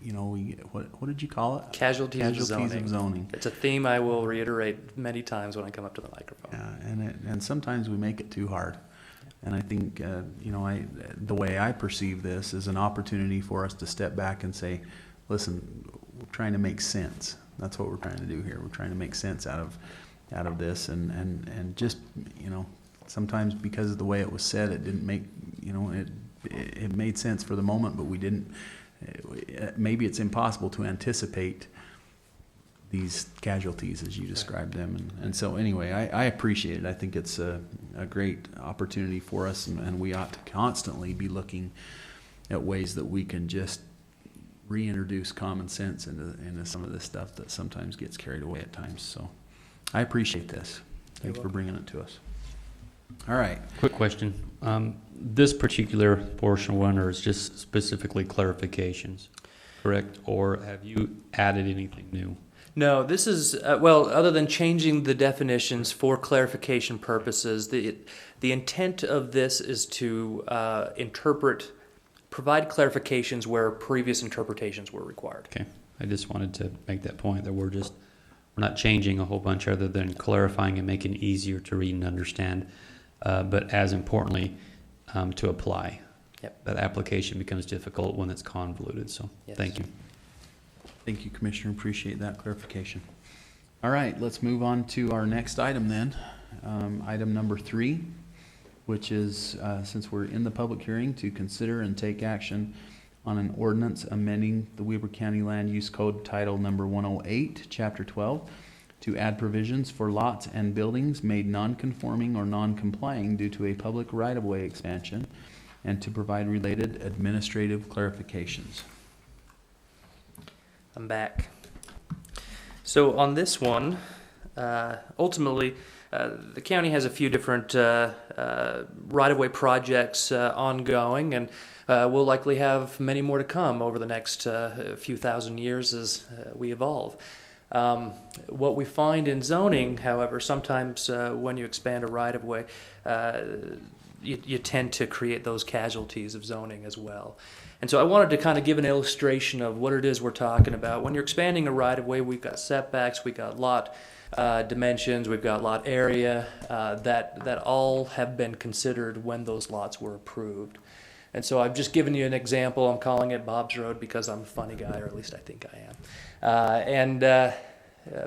We get, what did you call it? Casualties of zoning. It's a theme I will reiterate many times when I come up to the microphone. Yeah, and sometimes we make it too hard. And I think, the way I perceive this is an opportunity for us to step back and say, listen, we're trying to make sense. That's what we're trying to do here. We're trying to make sense out of this, and just, sometimes because of the way it was said, it didn't make, it made sense for the moment, but we didn't. Maybe it's impossible to anticipate these casualties as you described them, and so anyway, I appreciate it. I think it's a great opportunity for us, and we ought to constantly be looking at ways that we can just reintroduce common sense into some of this stuff that sometimes gets carried away at times. So I appreciate this. Thanks for bringing it to us. All right. Quick question. This particular portion one, or is just specifically clarifications, correct? Or have you added anything new? No, this is, other than changing the definitions for clarification purposes, the intent of this is to provide clarifications where previous interpretations were required. Okay. I just wanted to make that point that we're not changing a whole bunch other than clarifying and making it easier to read and understand, but as importantly, to apply. Yep. That application becomes difficult when it's convoluted, so Yes. Thank you. Thank you, Commissioner. Appreciate that clarification. All right, let's move on to our next item then. Item number 3, which is, since we're in the public hearing, to consider and take action on an ordinance amending the Weber County Land Use Code Title Number 108, Chapter 12, to add provisions for lots and buildings made non-conforming or non-complying due to a public right-of-way expansion, and to provide related administrative clarifications. I'm back. So on this one, ultimately, the county has a few different right-of-way projects ongoing, and we'll likely have many more to come over the next few thousand years as we evolve. What we find in zoning, however, sometimes when you expand a right-of-way, you tend to create those casualties of zoning as well. And so I wanted to kind of give an illustration of what it is we're talking about. When you're expanding a right-of-way, we've got setbacks, we've got lot dimensions, we've got lot area, that all have been considered when those lots were approved. And so I've just given you an example. I'm calling it Bob's Road because I'm a funny guy, or at least I think I am.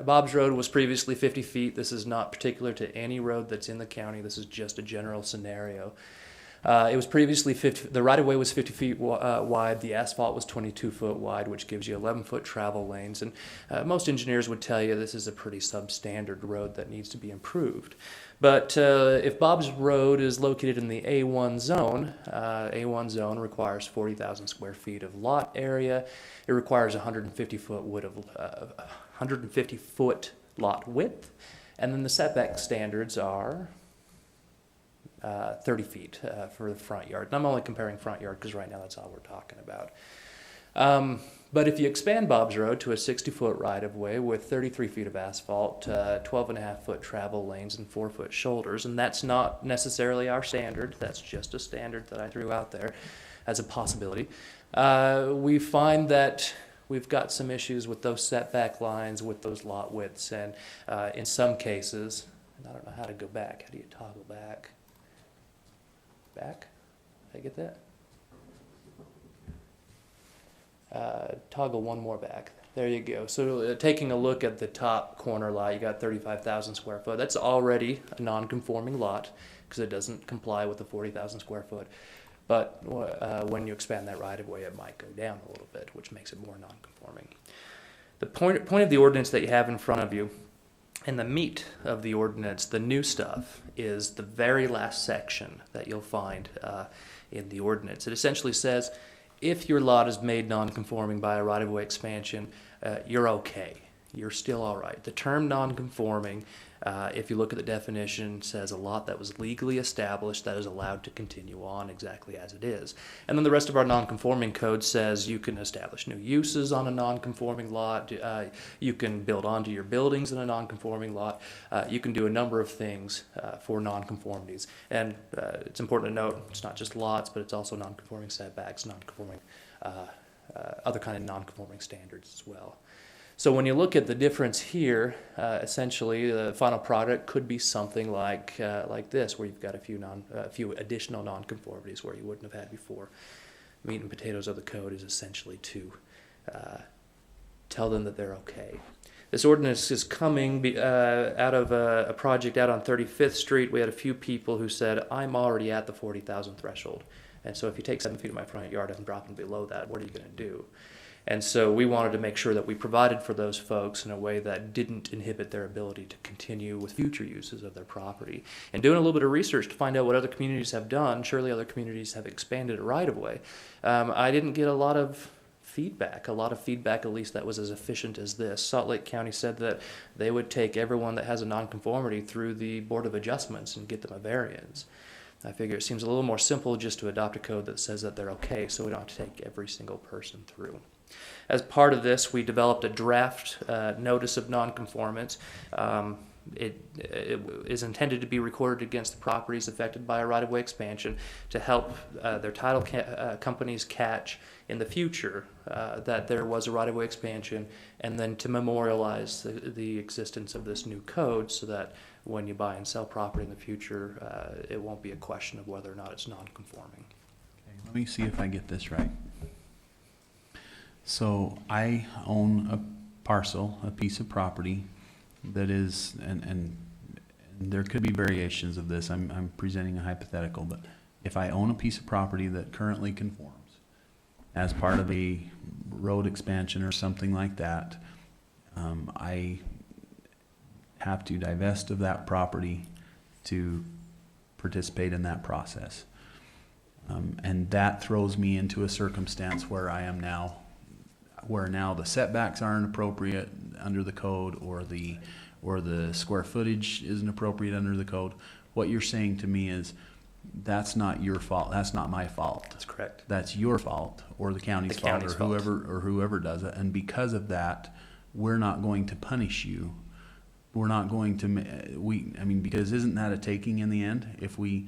Bob's Road was previously 50 feet. This is not particular to any road that's in the county. This is just a general scenario. It was previously 50, the right-of-way was 50 feet wide, the asphalt was 22 foot wide, which gives you 11-foot travel lanes, and most engineers would tell you this is a pretty substandard road that needs to be improved. But if Bob's Road is located in the A1 zone requires 40,000 square feet of lot area. It requires 150 foot lot width, and then the setback standards are 30 feet for the front yard. And I'm only comparing front yard because right now that's all we're talking about. But if you expand Bob's Road to a 60-foot right-of-way with 33 feet of asphalt, 12.5-foot travel lanes, and 4-foot shoulders, and that's not necessarily our standard, that's just a standard that I threw out there as a possibility, we find that we've got some issues with those setback lines, with those lot widths, and in some cases, and I don't know how to go back. How do you toggle back? Back? Did I get that? Toggle one more back. There you go. So taking a look at the top corner lot, you got 35,000 square foot. That's already a non-conforming lot because it doesn't comply with the 40,000 square foot. But when you expand that right of way, it might go down a little bit, which makes it more non-conforming. The point of the ordinance that you have in front of you, and the meat of the ordinance, the new stuff, is the very last section that you'll find in the ordinance. It essentially says, if your lot is made non-conforming by a right-of-way expansion, you're okay. You're still all right. The term non-conforming, if you look at the definition, says a lot that was legally established that is allowed to continue on exactly as it is. And then the rest of our non-conforming code says you can establish new uses on a non-conforming lot. You can build onto your buildings in a non-conforming lot. You can do a number of things for non-conformities. And it's important to note, it's not just lots, but it's also non-conforming setbacks, non-conforming, other kind of non-conforming standards as well. So when you look at the difference here, essentially the final product could be something like this, where you've got a few additional nonconformities where you wouldn't have had before. Meat and potatoes of the code is essentially to tell them that they're okay. This ordinance is coming out of a project out on 35th Street. We had a few people who said, I'm already at the 40,000 threshold. And so if you take 7 feet of my front yard and drop them below that, what are you going to do? And so we wanted to make sure that we provided for those folks in a way that didn't inhibit their ability to continue with future uses of their property. And doing a little bit of research to find out what other communities have done, surely other communities have expanded a right-of-way. I didn't get a lot of feedback, at least that was as efficient as this. Salt Lake County said that they would take everyone that has a nonconformity through the Board of Adjustments and get them a variance. I figure it seems a little more simple just to adopt a code that says that they're okay, so we don't have to take every single person through. As part of this, we developed a draft notice of nonconformance. It is intended to be recorded against the properties affected by a right-of-way expansion to help their title companies catch in the future that there was a right-of-way expansion, and then to memorialize the existence of this new code so that when you buy and sell property in the future, it won't be a question of whether or not it's non-conforming. Okay, let me see if I get this right. So I own a parcel, a piece of property that is, and there could be variations of this. I'm presenting a hypothetical, but if I own a piece of property that currently conforms as part of a road expansion or something like that, I have to divest of that property to participate in that process. And that throws me into a circumstance where now the setbacks aren't appropriate under the code, or the square footage isn't appropriate under the code. What you're saying to me is that's not your fault. That's not my fault. That's correct. That's your fault, or the county's fault, or whoever does it. And because of that, we're not going to punish you. We're not going to. Because isn't that a taking in the end? If we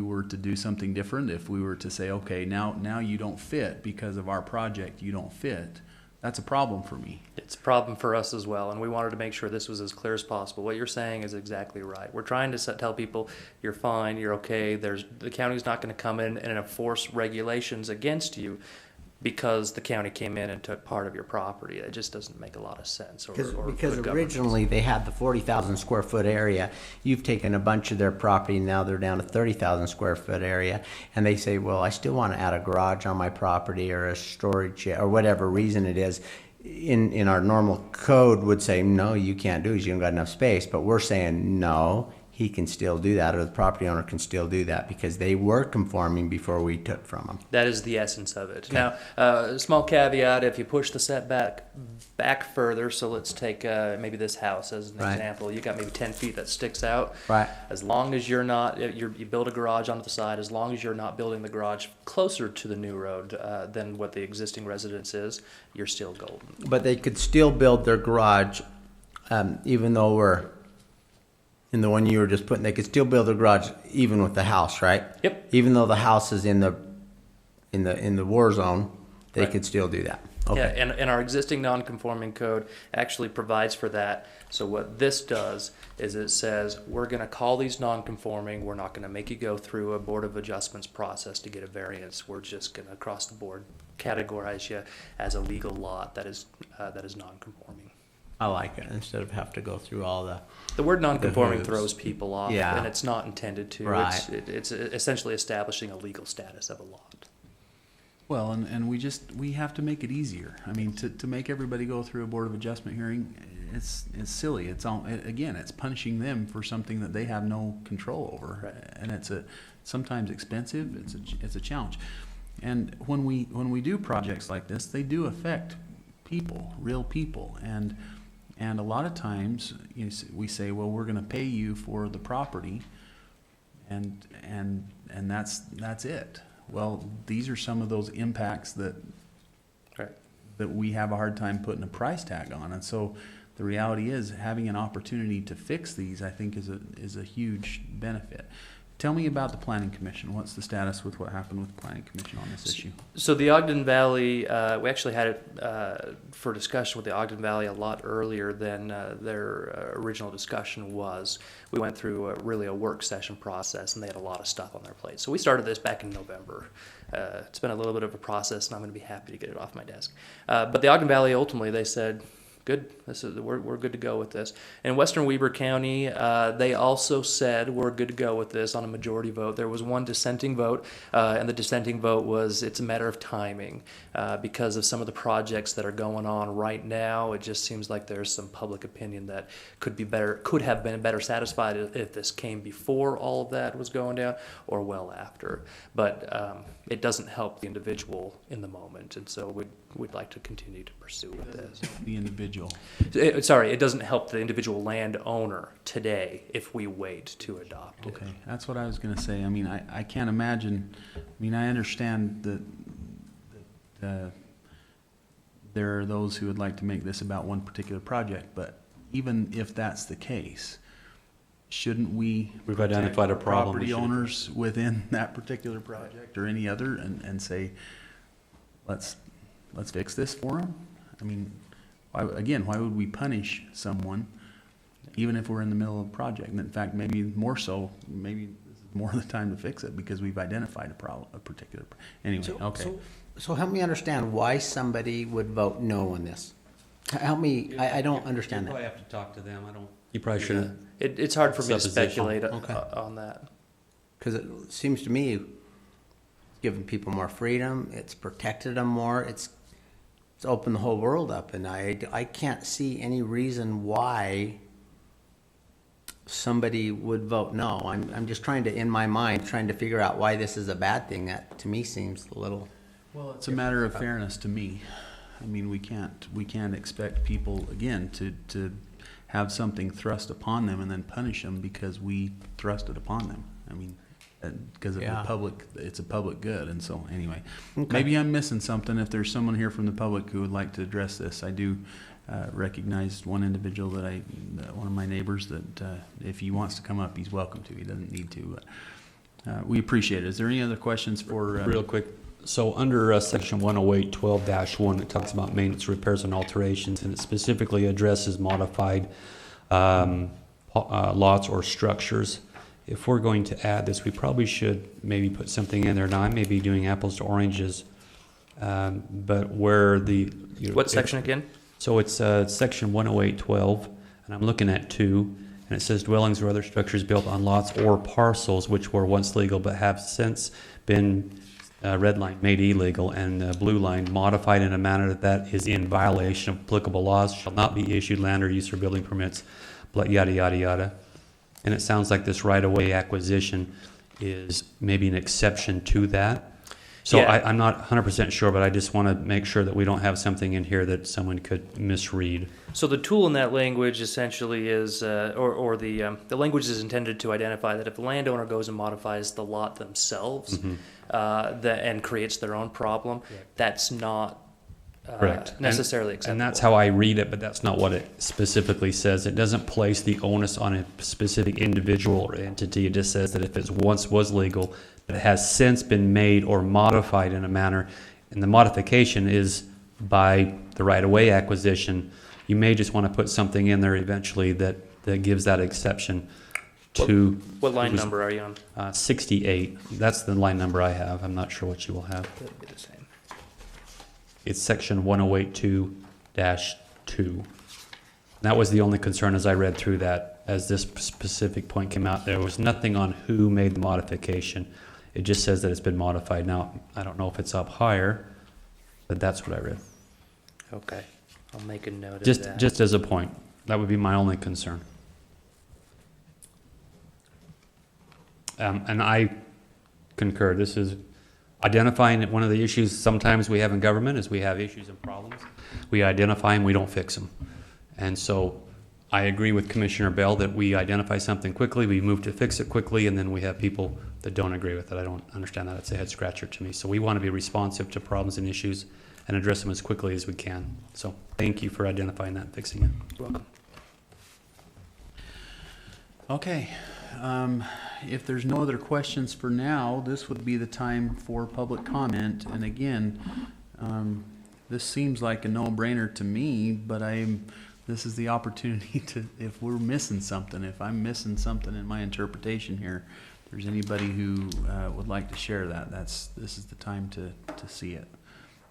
were to do something different, if we were to say, okay, now you don't fit because of our project, you don't fit, that's a problem for me. It's a problem for us as well, and we wanted to make sure this was as clear as possible. What you're saying is exactly right. We're trying to tell people, you're fine, you're okay. The county's not going to come in and enforce regulations against you because the county came in and took part of your property. It just doesn't make a lot of sense. Because originally they had the 40,000 square foot area. You've taken a bunch of their property, now they're down to 30,000 square foot area. And they say, well, I still want to add a garage on my property or a storage or whatever reason it is. In our normal code would say, no, you can't do it because you don't got enough space. But we're saying, no, he can still do that, or the property owner can still do that because they were conforming before we took from them. That is the essence of it. Okay. Now, a small caveat, if you push the setback back further, so let's take maybe this house as an example. You got maybe 10 feet that sticks out. Right. As long as you're not, you build a garage onto the side, as long as you're not building the garage closer to the new road than what the existing residence is, you're still golden. But they could still build their garage, even though we're in the one you were just putting, they could still build a garage even with the house, right? Yep. Even though the house is in the war zone, they could still do that. Okay. Yeah, and our existing non-conforming code actually provides for that. So what this does is it says, we're going to call these non-conforming, we're not going to make you go through a Board of Adjustments process to get a variance, we're just going to, across the board, categorize you as a legal lot that is non-conforming. I like it, instead of have to go through all The word non-conforming hoops. throws people off, Yeah. and it's not intended to. Right. It's essentially establishing a legal status of a lot. Well, and we have to make it easier. I mean, to make everybody go through a Board of Adjustment hearing, it's silly. Again, it's punishing them for something that they have no control over. Right. And it's sometimes expensive, it's a challenge. And when we do projects like this, they do affect people, real people. And a lot of times we say, well, we're gonna pay you for the property and that's it. Well, these are some of those impacts that we have a hard time putting a price tag on. And so the reality is, having an opportunity to fix these, I think, is a huge benefit. Tell me about the Planning Commission. What's the status with what happened with the Planning Commission on this issue? So the Ogden Valley, we actually had it for discussion with the Ogden Valley a lot earlier than their original discussion was. We went through really a work session process, and they had a lot of stuff on their plate. So we started this back in November. It's been a little bit of a process, and I'm going to be happy to get it off my desk. But the Ogden Valley, ultimately, they said, good. We're good to go with this. In Western Weber County, they also said we're good to go with this on a majority vote. There was one dissenting vote, and the dissenting vote was it's a matter of timing. Because of some of the projects that are going on right now, it just seems like there's some public opinion that could have been better satisfied if this came before all of that was going down or well after. But it doesn't help the individual in the moment, and so we'd like to continue to pursue with this. The individual. It doesn't help the individual landowner today if we wait to adopt it. Okay, that's what I was gonna say. I mean, I can't imagine, I understand that there are those who would like to make this about one particular project, but even if that's the case, shouldn't we We've protect identified a problem, we property should- owners within that particular project or any other and say, let's fix this for them? I mean, why would we punish someone even if we're in the middle of a project? And in fact, maybe more so, maybe this is more the time to fix it because we've identified a particular, anyway, okay. So help me understand why somebody would vote no on this. Help me, I don't understand You that. probably have to talk to them. You probably shouldn't. It's hard for me to Supposition. speculate Okay. on that. Because it seems to me it's giving people more freedom, it's protected them more, it's opened the whole world up, and I can't see any reason why somebody would vote no. I'm just trying to, in my mind, trying to figure out why this is a bad thing. That to me seems a little. Well, it's a matter of fairness to me. I mean, we can't expect people, again, to have something thrust upon them and then punish them because we thrust it upon them. I mean, because of it's a public good, and so anyway, maybe I'm missing something. If there's someone here from the public who would like to address this, I do recognize one individual one of my neighbors that if he wants to come up, he's welcome to. He doesn't need to, but we appreciate it. Is there any other questions for? Real quick. So under section 108-12-1, it talks about maintenance, repairs, and alterations, and it specifically addresses modified lots or structures. If we're going to add this, we probably should maybe put something in there. Now, I may be doing apples to oranges, but where the... What section again? So it's section 108-12, and I'm looking at 2, and it says dwellings or other structures built on lots or parcels which were once legal but have since been red line made illegal, and blue line modified in a manner that is in violation of applicable laws shall not be issued land or use or building permits, yada, yada, yada. And it sounds like this right-of-way acquisition is maybe an exception to that. So Yeah. I'm not 100% sure, but I just want to make sure that we don't have something in here that someone could misread. So the tool in that language essentially is, the language is intended to identify that if the landowner goes and modifies the lot themselves, and creates their own problem, that's not Correct. necessarily acceptable. And that's how I read it, but that's not what it specifically says. It doesn't place the onus on a specific individual or entity. It just says that if it once was legal, that it has since been made or modified in a manner, and the modification is by the right-of-way acquisition. You may just want to put something in there eventually that that gives that exception to What line it was, number are you on? 68. That's the line number I have. I'm not sure what you will have. It'll be the same. It's section 1082-2. That was the only concern as I read through that, as this specific point came out. There was nothing on who made the modification. It just says that it's been modified. Now, I don't know if it's up higher, but that's what I read. Okay, I'll make a note of Just, that. just as a point. That would be my only concern. And I concur. This is identifying that one of the issues sometimes we have in government is we have issues and problems. We identify them, we don't fix them. And so I agree with Commissioner Bell that we identify something quickly, we move to fix it quickly, and then we have people that don't agree with it. I don't understand that. It's a head scratcher to me. So we want to be responsive to problems and issues and address them as quickly as we can. So thank you for identifying that and fixing it. You're welcome. Okay, if there's no other questions for now, this would be the time for public comment. And again, this seems like a no-brainer to me, but this is the opportunity to, if we're missing something, if I'm missing something in my interpretation here, if there's anybody who would like to share that, this is the time to see it,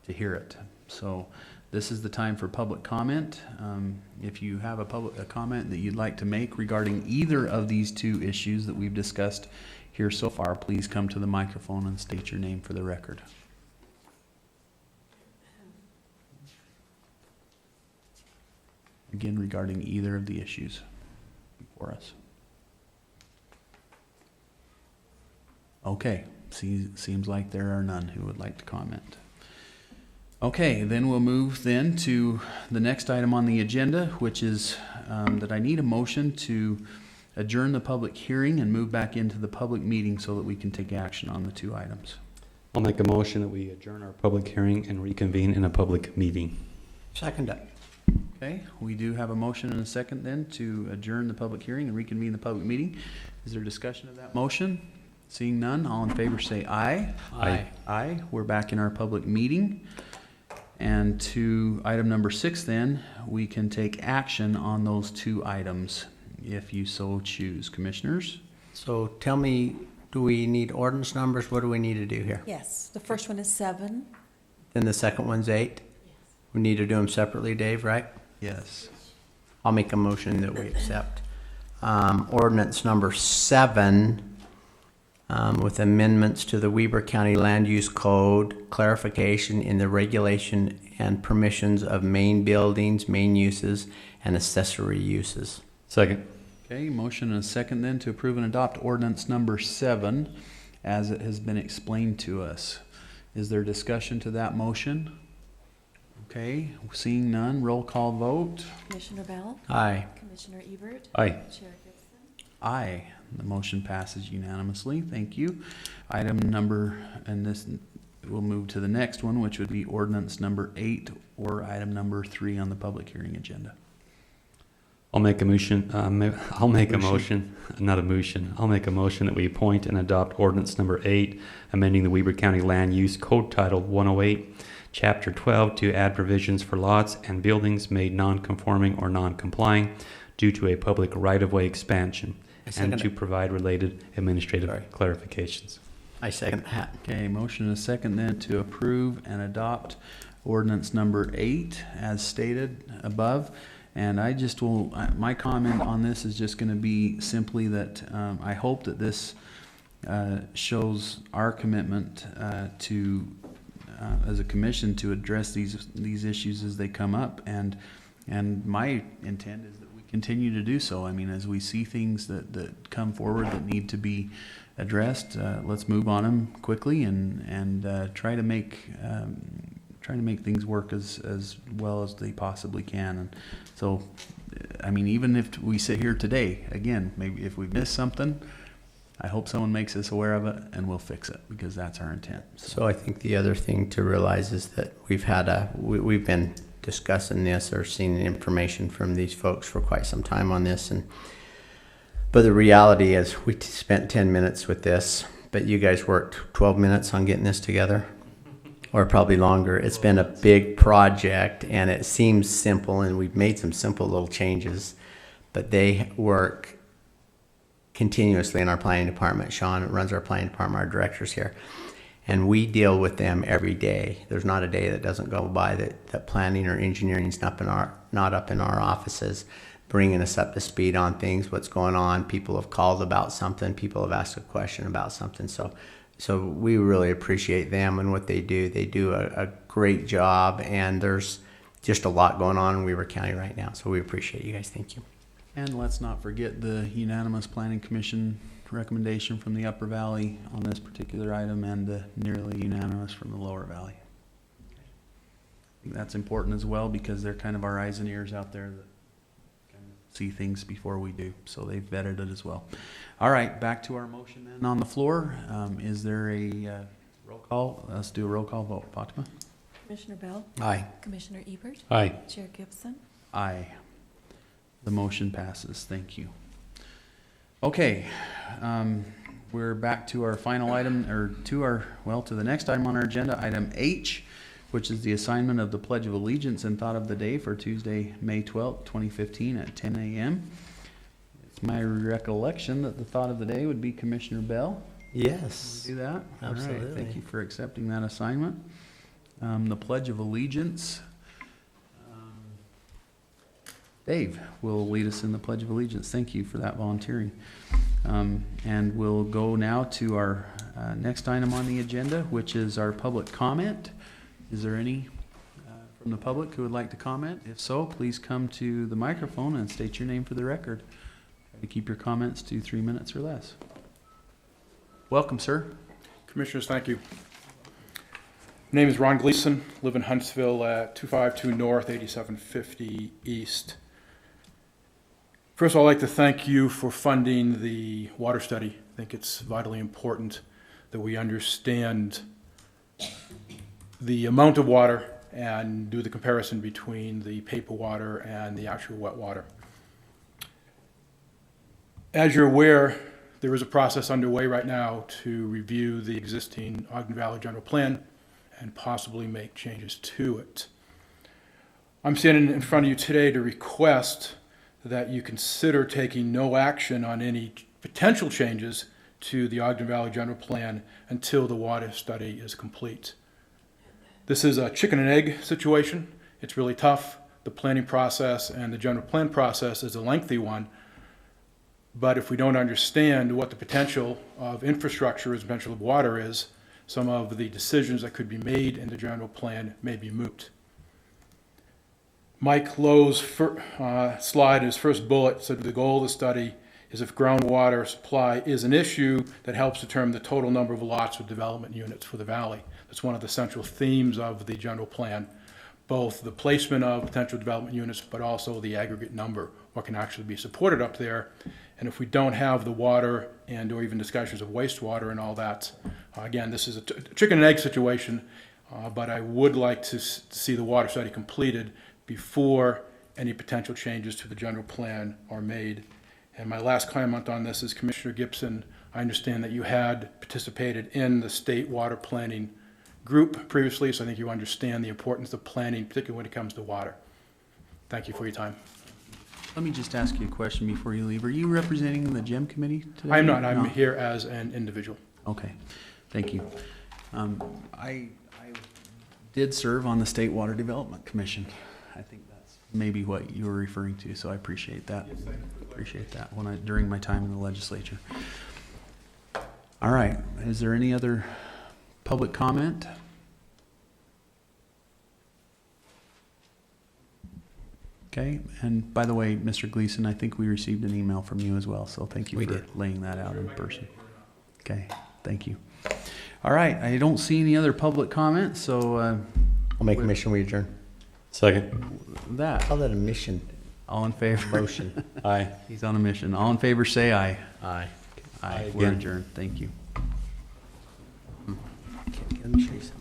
to hear it. So this is the time for public comment. If you have a comment that you'd like to make regarding either of these two issues that we've discussed here so far, please come to the microphone and state your name for the record. Again, regarding either of the issues before us. Okay, seems like there are none who would like to comment. Okay, then we'll move then to the next item on the agenda, which is that I need a motion to adjourn the public hearing and move back into the public meeting so that we can take action on the two items. I'll make a motion that we adjourn our public hearing and reconvene in a public meeting. Second. Okay, we do have a motion and a second then to adjourn the public hearing and reconvene the public meeting. Is there discussion of that motion? Seeing none, all in favor say aye. Aye. Aye. We're back in our public meeting. And to item number 6 then, we can take action on those two items if you so choose. Commissioners? So tell me, do we need ordinance numbers? What do we need to do here? Yes, the first one is 7. Then the second one's 8? We need to do them separately, Dave, right? Yes. I'll make a motion that we accept ordinance number 7 with amendments to the Weber County Land Use Code, clarification in the regulation and permissions of main buildings, main uses, and accessory uses. Second. Okay, motion and a second then to approve and adopt ordinance number 7 as it has been explained to us. Is there discussion to that motion? Okay, seeing none, roll call vote. Commissioner Bell? Aye. Commissioner Ebert? Aye. Chair Gibson? Aye. The motion passes unanimously. Thank you. Item number, and this, we'll move to the next one, which would be ordinance number 8 or item number 3 on the public hearing agenda. I'll make a motion, I'll make a motion, not a motion. I'll make a motion that we appoint and adopt ordinance number 8, amending the Weber County Land Use Code Title 108, Chapter 12, to add provisions for lots and buildings made non-conforming or non-complying due to a public right-of-way expansion, and to provide related administrative clarifications. I second that. Okay, motion and a second then to approve and adopt ordinance number 8 as stated above. And I just will, my comment on this is just going to be simply that I hope that this shows our commitment to, as a commission, to address these issues as they come up. And my intent is that we continue to do so. I mean, as we see things that come forward that need to be addressed, let's move on them quickly and try to make things work as well as they possibly can. And so, I mean, even if we sit here today, again, maybe if we miss something, I hope someone makes us aware of it and we'll fix it, because that's our intent. So I think the other thing to realize is that we've been discussing this or seeing information from these folks for quite some time on this, but the reality is we spent 10 minutes with this, but you guys worked 12 minutes on getting this together, or probably longer. It's been a big project and it seems simple, and we've made some simple little changes, but they work continuously in our planning department. Sean runs our planning department, our director's here. And we deal with them every day. There's not a day that doesn't go by that planning or engineering is not up in our offices, bringing us up to speed on things, what's going on. People have called about something. People have asked a question about something. So we really appreciate them and what they do. They do a great job, and there's just a lot going on in Weaver County right now. So we appreciate you guys. Thank you. And let's not forget the unanimous planning commission recommendation from the Upper Valley on this particular item, and the nearly unanimous from the Lower Valley. I think that's important as well, because they're kind of our eyes and ears out there that kind of see things before we do. So they've vetted it as well. All right, back to our motion then on the floor. Is there a roll call? Let's do a roll call vote. Fatima? Commissioner Bell? Aye. Commissioner Ebert? Aye. Chair Gibson? Aye. The motion passes. Thank you. Okay, we're back to our final item, or to the next item on our agenda, item H, which is the assignment of the Pledge of Allegiance and Thought of the Day for Tuesday, May 12th, 2015 at 10 a.m. It's my recollection that the thought of the day would be Commissioner Bell. Yes. Do that? Absolutely. All right, thank you for accepting that assignment. The Pledge of Allegiance. Dave will lead us in the Pledge of Allegiance. Thank you for that volunteering. And we'll go now to our next item on the agenda, which is our public comment. Is there any from the public who would like to comment? If so, please come to the microphone and state your name for the record. Try to keep your comments to 3 minutes or less. Welcome, sir. Commissioners, thank you. My name is Ron Gleason, live in Huntsville at 252 North, 8750 East. First of all, I'd like to thank you for funding the water study. I think it's vitally important that we understand the amount of water and do the comparison between the paper water and the actual wet water. As you're aware, there is a process underway right now to review the existing Ogden Valley General Plan and possibly make changes to it. I'm standing in front of you today to request that you consider taking no action on any potential changes to the Ogden Valley General Plan until the water study is complete. This is a chicken and egg situation. It's really tough. The planning process and the general plan process is a lengthy one. But if we don't understand what the potential of infrastructure is, potential of water is, some of the decisions that could be made in the general plan may be moot. Mike Lowe's slide, his first bullet, said the goal of the study is if groundwater supply is an issue that helps determine the total number of lots with development units for the valley. That's one of the central themes of the general plan, both the placement of potential development units, but also the aggregate number, what can actually be supported up there. And if we don't have the water and or even discussions of wastewater and all that, again, this is a chicken and egg situation, but I would like to see the water study completed before any potential changes to the general plan are made. And my last comment on this is, Commissioner Gibson, I understand that you had participated in the state water planning group previously, so I think you understand the importance of planning, particularly when it comes to water. Thank you for your time. Let me just ask you a question before you leave. Are you representing the GEM committee today? I'm not. I'm No. here as an individual. Okay, thank you. I did serve on the State Water Development Commission. I think that's maybe what you were referring to, so I appreciate that. Yes, thank you. Appreciate that during my time in the legislature. All right, is there any other public comment? Okay, and by the way, Mr. Gleason, I think we received an email from you as well, so thank you for laying that out in person. Okay, thank you. All right, I don't see any other public comments, so I'll make a motion, we adjourn. Second. that, Call that a mission. all in favor? Motion. Aye. He's on a mission. All in favor, say aye. Aye. Aye, Aye we're again. adjourned. Thank you. Let me show you something.